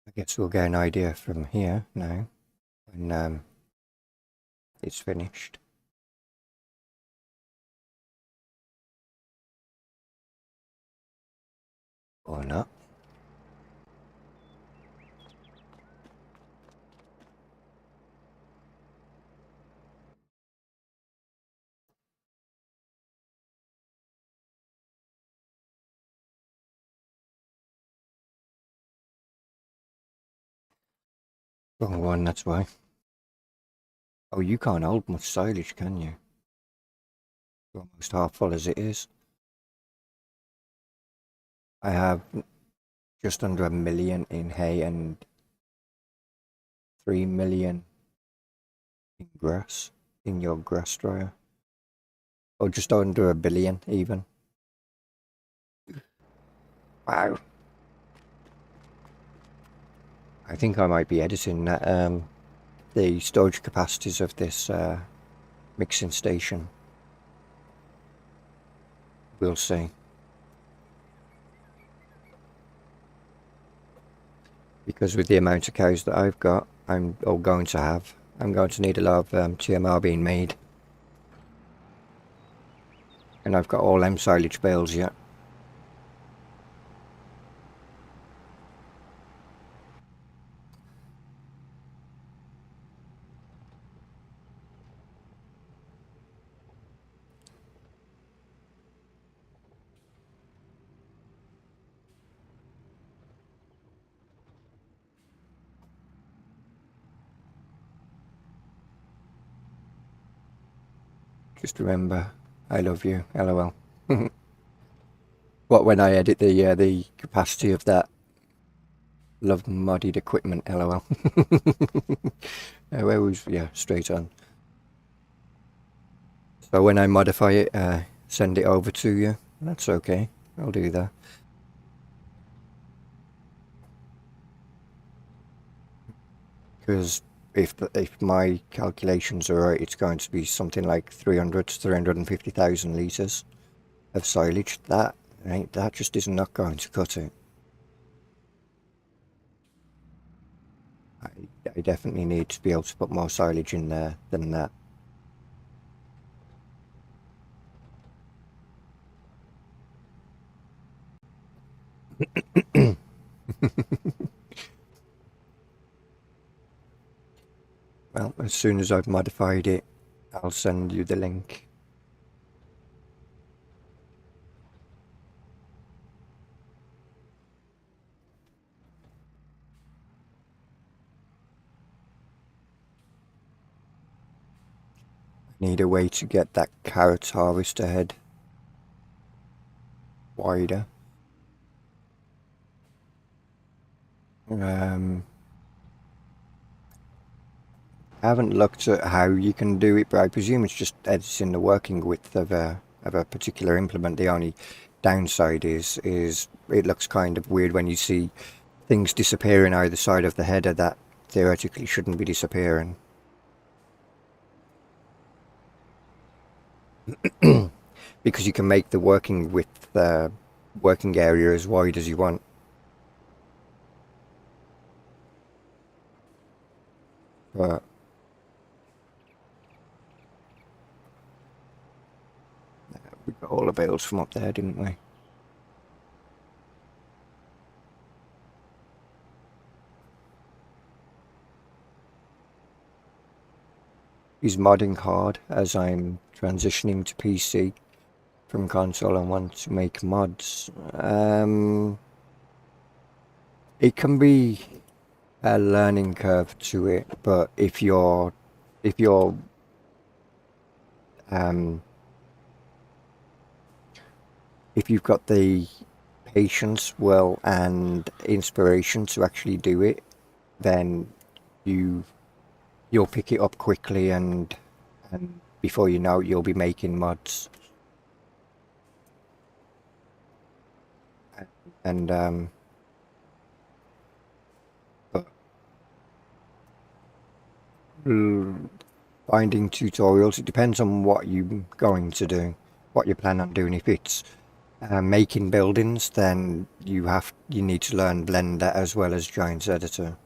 I guess we'll get an idea from here now, when it's finished. Or not. Wrong one, that's why. Oh, you can't hold much silage, can you? You're almost half full as it is. I have just under 1 million in hay and 3 million in grass, in your grass dryer. Or just under 1 billion even. Wow. I think I might be editing that, the storage capacities of this mixing station. We'll see. Because with the amount of cows that I've got, I'm going to have, I'm going to need a lot of TMR being made. And I've got all them silage bales yet. Just remember, I love you, LOL. What, when I edit the capacity of that? Love muddied equipment, LOL. Where was, yeah, straight on. So when I modify it, send it over to you. That's okay. I'll do that. Because if my calculations are right, it's going to be something like 300 to 350,000 litres of silage. That just is not going to cut it. I definitely need to be able to put more silage in there than that. Well, as soon as I've modified it, I'll send you the link. I need a way to get that carrot harvester head wider. I haven't looked at how you can do it, but I presume it's just editing the working width of a particular implement. The only downside is it looks kind of weird when you see things disappearing either side of the header that theoretically shouldn't be disappearing. because you can make the working area as wide as you want. But we got all the bales from up there, didn't we? Is modding hard as I'm transitioning to PC from console and want to make mods? It can be a learning curve to it, but if you're um if you've got the patience, will, and inspiration to actually do it, then you'll pick it up quickly, and before you know it, you'll be making mods. And but finding tutorials, it depends on what you're going to do, what you plan on doing. If it's making buildings, then you need to learn Blender as well as Giants Editor.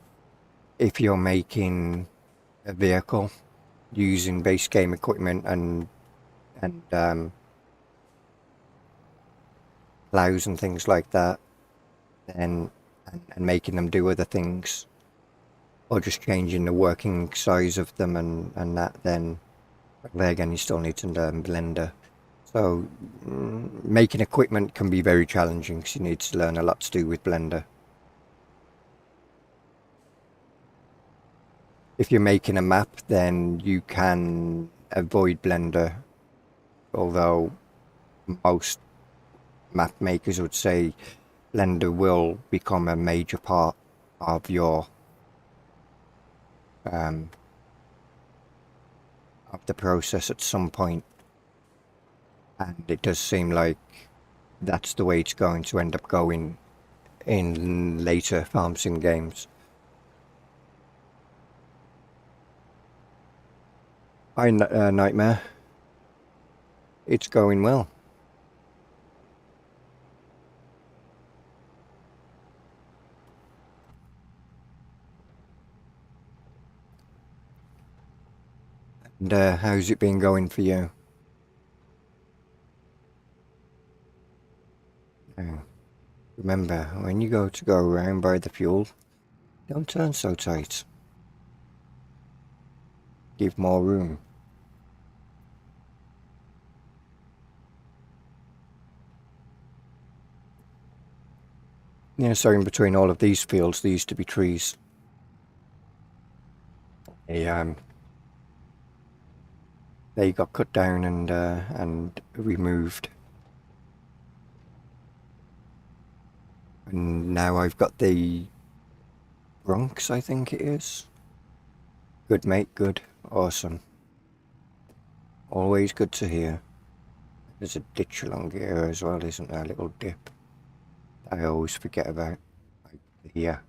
If you're making a vehicle using base game equipment and plows and things like that, then and making them do other things, or just changing the working size of them and that, then there again you still need to learn Blender. So making equipment can be very challenging because you need to learn a lot to do with Blender. If you're making a map, then you can avoid Blender, although most map makers would say Blender will become a major part of your of the process at some point, and it does seem like that's the way it's going to end up going in later farm sim games. Hi, Nightmare. It's going well. And how's it been going for you? Remember, when you go around by the fuel, don't turn so tight. Give more room. Yeah, so in between all of these fields, there used to be trees. They got cut down and removed. And now I've got the Bronx, I think it is. Good, mate, good. Awesome. Always good to hear. There's a ditch along here as well, isn't there? A little dip. I always forget about. Here.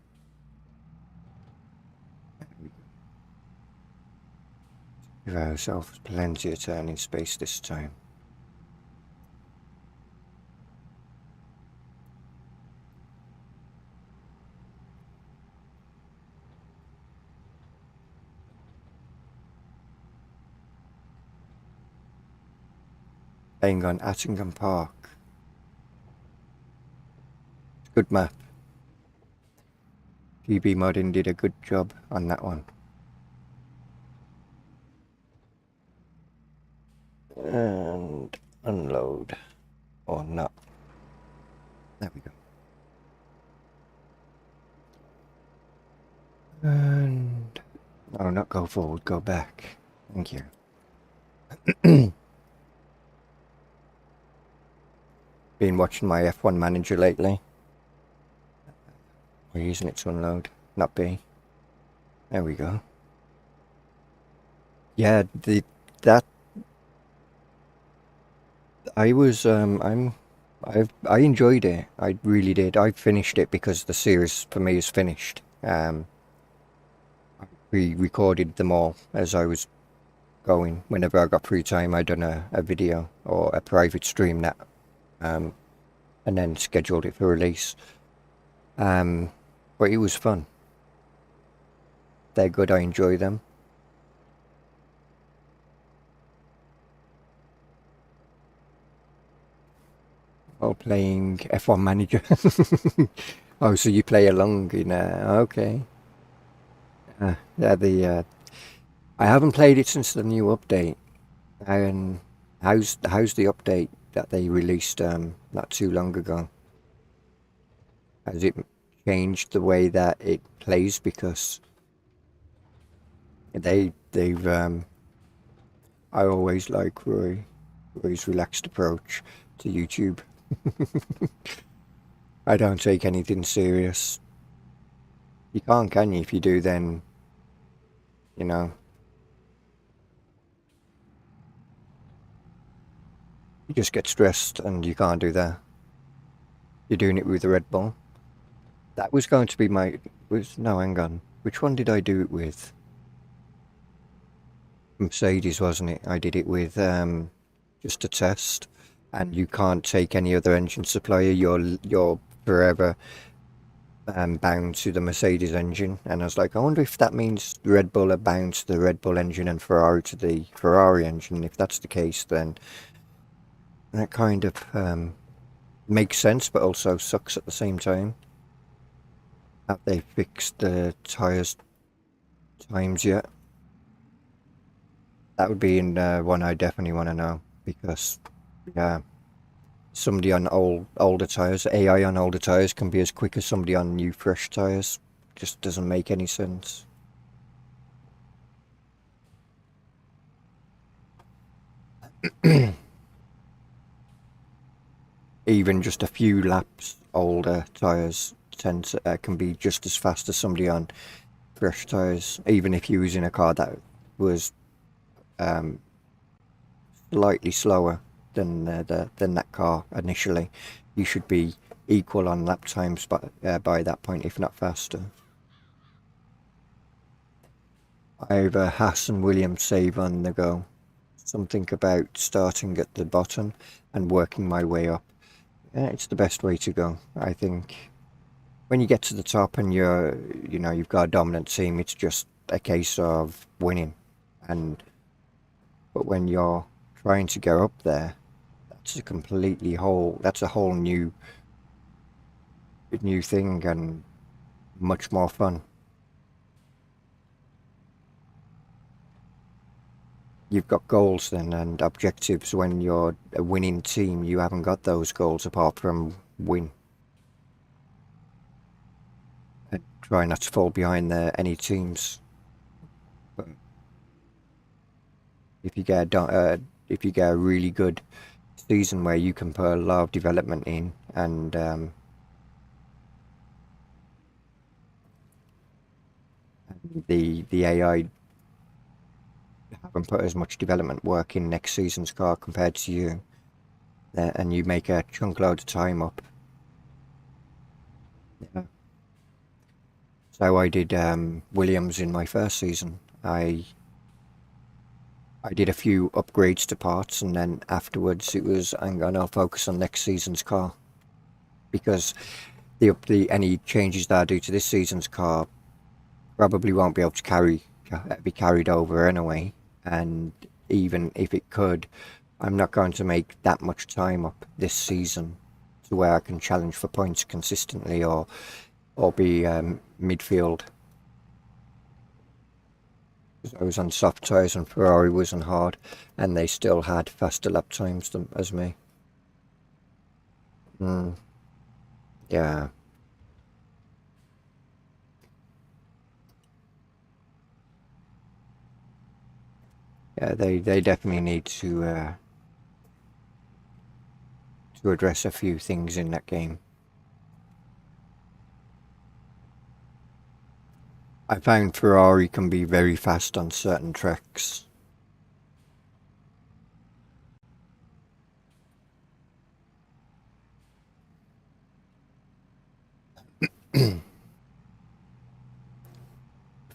Give ourselves plenty of turning space this time. Playing on Attingham Park. It's a good map. GB Modding did a good job on that one. And unload. Or not. There we go. And no, not go forward, go back. Thank you. Been watching my F1 Manager lately. We're using it to unload, not B. There we go. Yeah, that I was I enjoyed it. I really did. I finished it because the series for me is finished. We recorded them all as I was going. Whenever I got free time, I done a video or a private stream that, and then scheduled it for release. But it was fun. They're good. I enjoy them. While playing F1 Manager. Oh, so you play along in okay. Yeah, I haven't played it since the new update. And how's the update that they released not too long ago? Has it changed the way that it plays? Because they've I always like Roy's relaxed approach to YouTube. I don't take anything serious. You can't, can you? If you do, then you know you just get stressed, and you can't do that. You're doing it with the Red Bull. That was going to be no, hang on. Which one did I do it with? Mercedes, wasn't it? I did it with just a test, and you can't take any other engine supplier. You're forever bound to the Mercedes engine. And I was like, I wonder if that means Red Bull are bound to the Red Bull engine and Ferrari to the Ferrari engine. If that's the case, then that kind of makes sense, but also sucks at the same time. Have they fixed the tyres times yet? That would be in one I definitely want to know, because yeah, somebody on older tyres, AI on older tyres can be as quick as somebody on new fresh tyres. Just doesn't make any sense. Even just a few laps older tyres can be just as fast as somebody on fresh tyres. Even if you was in a car that was slightly slower than that car initially, you should be equal on lap times by that point, if not faster. Either Haas and Williams save on the go. Something about starting at the bottom and working my way up. Yeah, it's the best way to go, I think. When you get to the top and you've got a dominant team, it's just a case of winning. But when you're trying to go up there, that's a whole new thing and much more fun. You've got goals then and objectives. When you're a winning team, you haven't got those goals apart from win. And try not to fall behind any teams. But if you get a really good season where you can put a lot of development in, and the AI haven't put as much development work in next season's car compared to you, and you make a chunk load of time up. Yeah. So I did Williams in my first season. I did a few upgrades to parts, and then afterwards it was, I'm gonna focus on next season's car, because any changes that I do to this season's car probably won't be able to be carried over anyway. And even if it could, I'm not going to make that much time up this season to where I can challenge for points consistently or be midfield. I was on soft tyres and Ferrari was on hard, and they still had faster lap times as me. Yeah. Yeah, they definitely need to address a few things in that game. I found Ferrari can be very fast on certain tracks.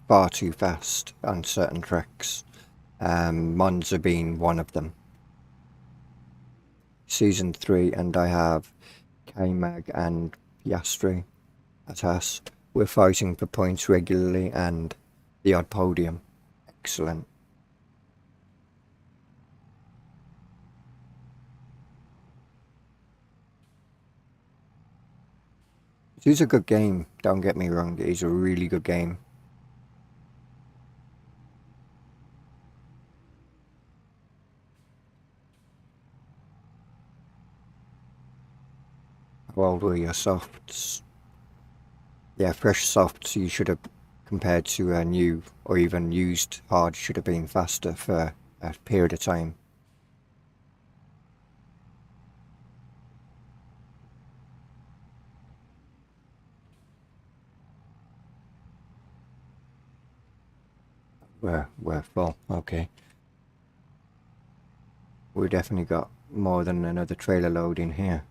Far too fast on certain tracks. Monza being one of them. Season 3, and I have K-Mag and Piastri at us. We're fighting for points regularly and the odd podium. Excellent. It is a good game, don't get me wrong, it is a really good game. How old were your softs? Yeah, fresh softs you should have, compared to a new or even used hard, should have been faster for a period of time. We're full, okay. We definitely got more than another trailer load in here.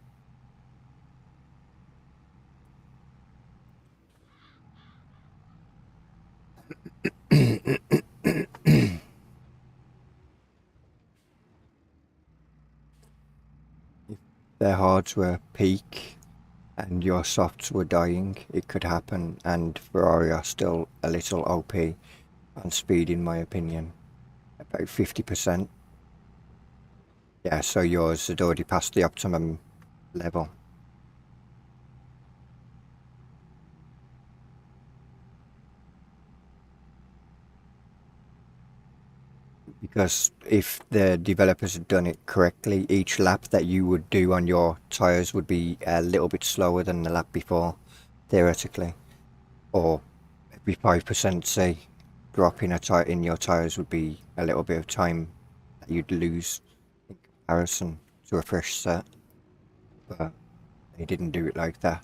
If their hards were peak and your softs were dying, it could happen, and Ferrari are still a little OP on speed in my opinion. About 50%. Yeah, so yours had already passed the optimum level. Because if the developers had done it correctly, each lap that you would do on your tyres would be a little bit slower than the lap before, theoretically. Or every 5%, say, drop in in your tyres would be a little bit of time that you'd lose in comparison to a fresh set. But they didn't do it like that.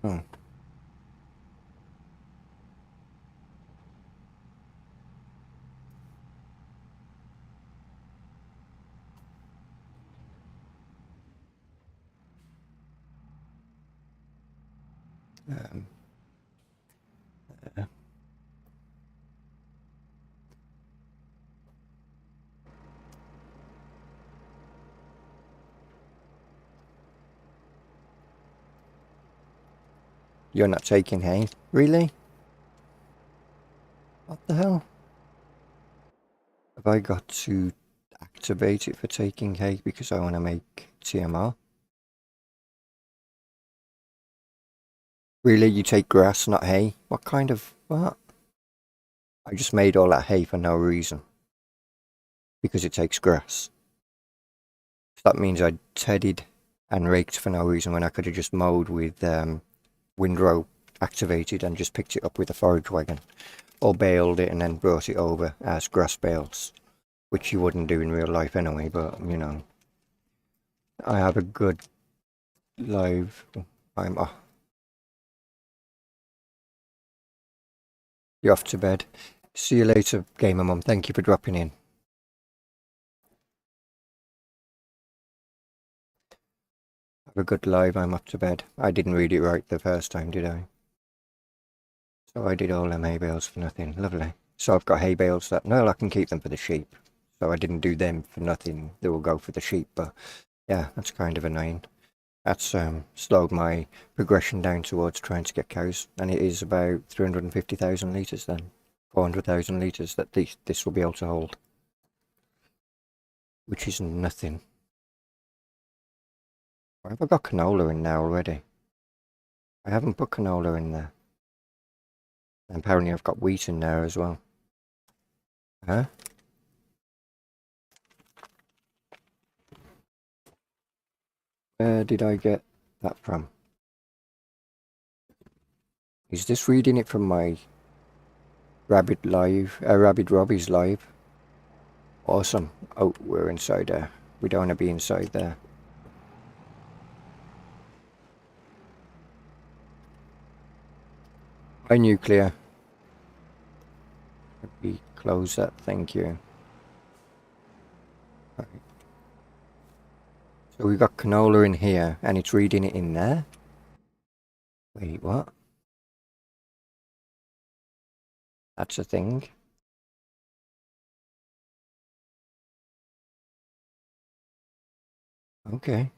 Oh. Uh, You're not taking hay? Really? What the hell? Have I got to activate it for taking hay because I want to make TMR? Really? You take grass, not hay? What kind of... what? I just made all that hay for no reason. Because it takes grass. So that means I tedded and raked for no reason when I could have just mowed with windrow activated and just picked it up with a forage wagon. Or baled it and then brought it over as grass bales. Which you wouldn't do in real life anyway, but, you know. I have a good live... I'm off. You're off to bed. See you later, Gamer Mum. Thank you for dropping in. Have a good live. I'm off to bed. I didn't read it right the first time, did I? So I did all them hay bales for nothing. Lovely. So I've got hay bales that... no, I can keep them for the sheep. So I didn't do them for nothing. They will go for the sheep, but yeah, that's kind of annoying. That's slowed my progression down towards trying to get cows, and it is about 350,000 litres then. 400,000 litres that this will be able to hold. Which is nothing. Why have I got canola in there already? I haven't put canola in there. And apparently I've got wheat in there as well. Huh? Where did I get that from? Is this reading it from my Rabbit Robbie's live? Awesome. Oh, we're inside there. We don't want to be inside there. By nuclear. We close that, thank you. Right. So we've got canola in here, and it's reading it in there. Wait, what? That's a thing. Okay.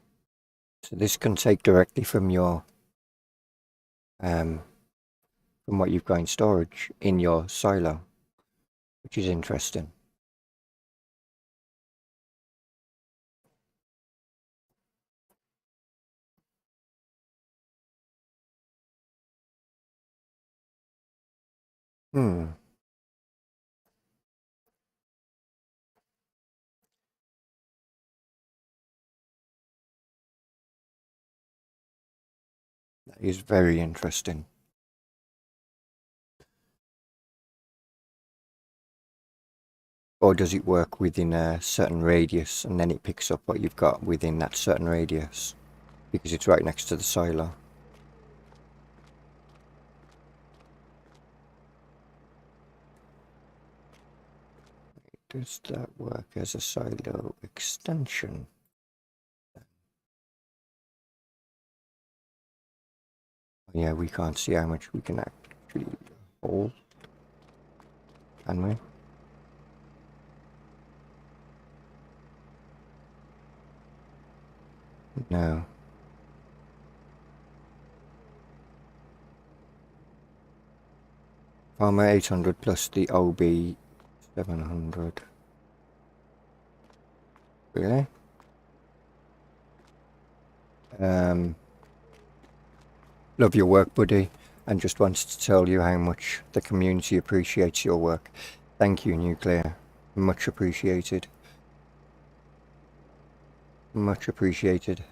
So this can take directly from your from what you've got in storage in your silo, which is interesting. Hmm. That is very interesting. Or does it work within a certain radius and then it picks up what you've got within that certain radius? Because it's right next to the silo. Does that work as a silo extension? Yeah, we can't see how much we can actually hold, can we? No. Farmer 800 plus the OB 700. Really? Love your work, buddy, and just wants to tell you how much the community appreciates your work. Thank you, Nuclear. Much appreciated. Much appreciated.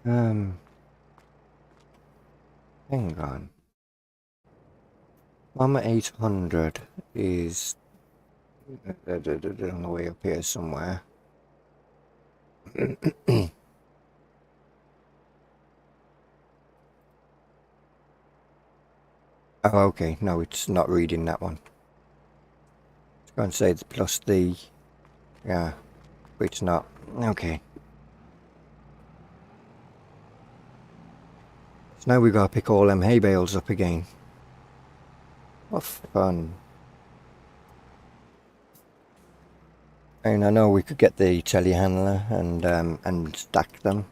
Hang on. Mama 800 is on the way up here somewhere. Oh, okay. No, it's not reading that one. It's going to say it's plus the... Yeah, but it's not. Okay. So now we've got to pick all them hay bales up again. What fun. And I know we could get the telehandler and stack them.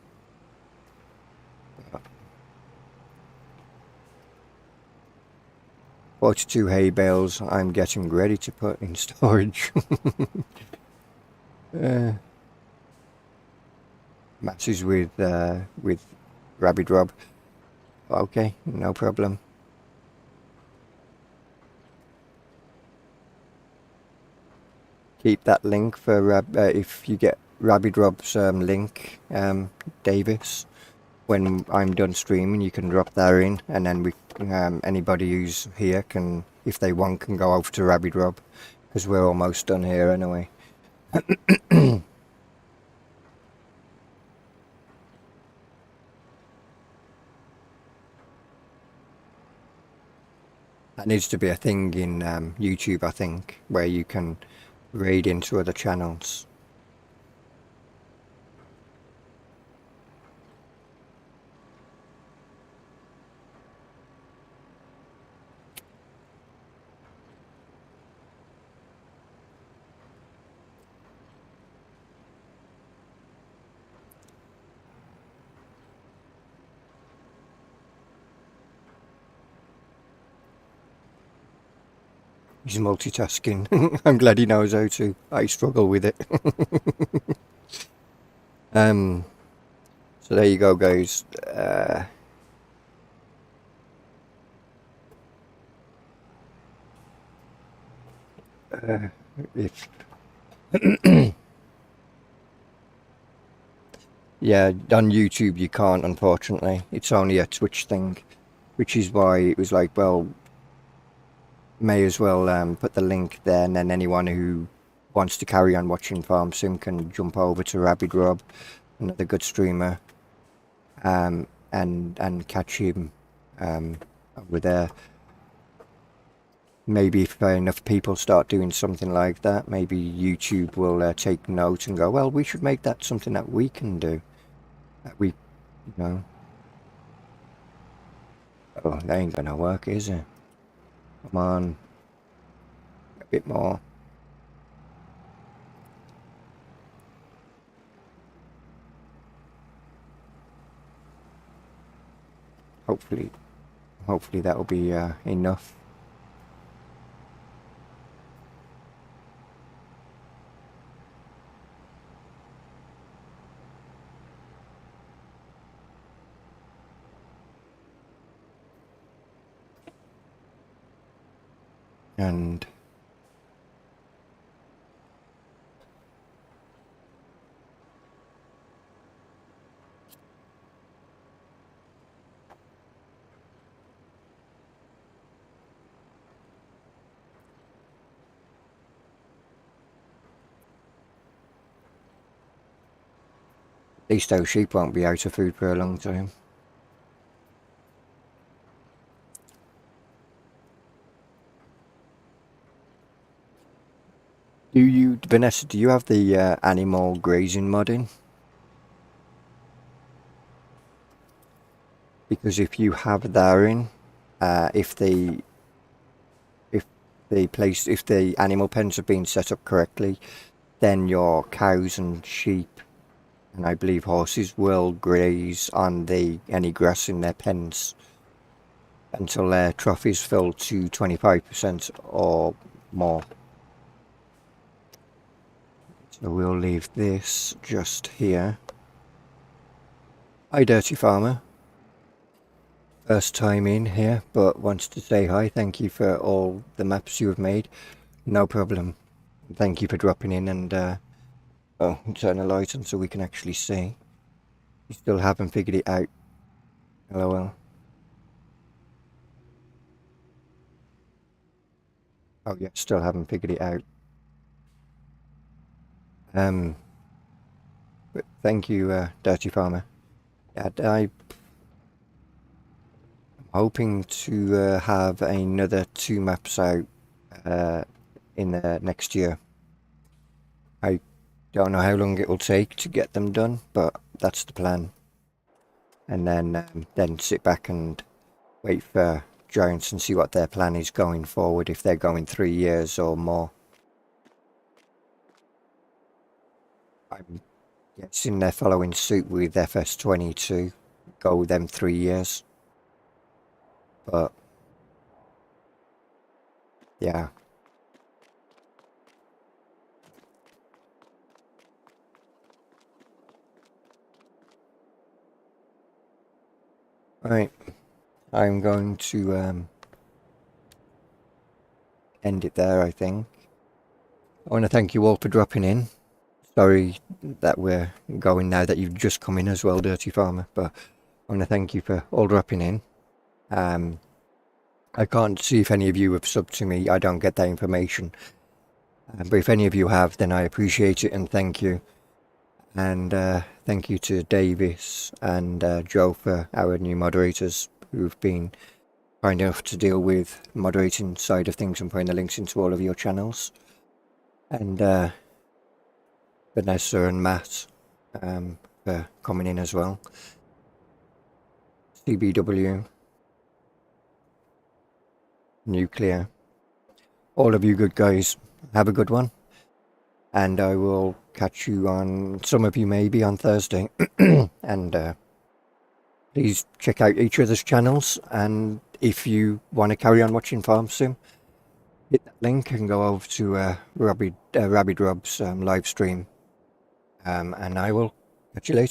42 hay bales I'm getting ready to put in storage. Matches with Rabbit Rob. Okay, no problem. Keep that link for if you get Rabbit Rob's link, Davis. When I'm done streaming, you can drop that in, and then we anybody who's here can, if they want, can go over to Rabbit Rob, because we're almost done here anyway. That needs to be a thing in YouTube, I think, where you can raid into other channels. He's multitasking. I'm glad he knows how to. I struggle with it. So there you go, guys. If yeah, on YouTube you can't, unfortunately. It's only a Twitch thing, which is why it was like, well, may as well put the link there, and then anyone who wants to carry on watching Farm Sim can jump over to Rabbit Rob, another good streamer. and catch him over there. Maybe if enough people start doing something like that, maybe YouTube will take note and go, well, we should make that something that we can do. That we, you know. Oh, that ain't gonna work, is it? Come on. A bit more. Hopefully that'll be enough. And at least those sheep won't be out of food for a long time. Vanessa, do you have the animal grazing mod in? Because if you have that in, if the animal pens have been set up correctly, then your cows and sheep, and I believe horses, will graze on any grass in their pens until their trough is filled to 25% or more. So we'll leave this just here. Hi, Dirty Farmer. First time in here, but wants to say hi. Thank you for all the maps you have made. No problem. Thank you for dropping in and turn the light on so we can actually see. You still haven't figured it out. LOL. Oh yeah, still haven't figured it out. But thank you, Dirty Farmer. Yeah, I'm hoping to have another 2 maps out in the next year. I don't know how long it will take to get them done, but that's the plan. And then sit back and wait for Giants and see what their plan is going forward, if they're going 3 years or more. I'm guessing they're following suit with FS22, go them 3 years. But yeah. Right, I'm going to end it there, I think. I want to thank you all for dropping in. Sorry that we're going now that you've just come in as well, Dirty Farmer, but I want to thank you for all dropping in. I can't see if any of you have subbed to me. I don't get that information. But if any of you have, then I appreciate it and thank you. And thank you to Davis and Joe for our new moderators who've been kind enough to deal with moderating side of things and putting the links into all of your channels. And Vanessa and Matt for coming in as well. CBW, Nuclear, all of you good guys, have a good one. And I will catch you on, some of you maybe on Thursday. And please check out each other's channels. And if you want to carry on watching Farm Sim, hit that link and go over to Rabid Rob's live stream. And I will catch you later.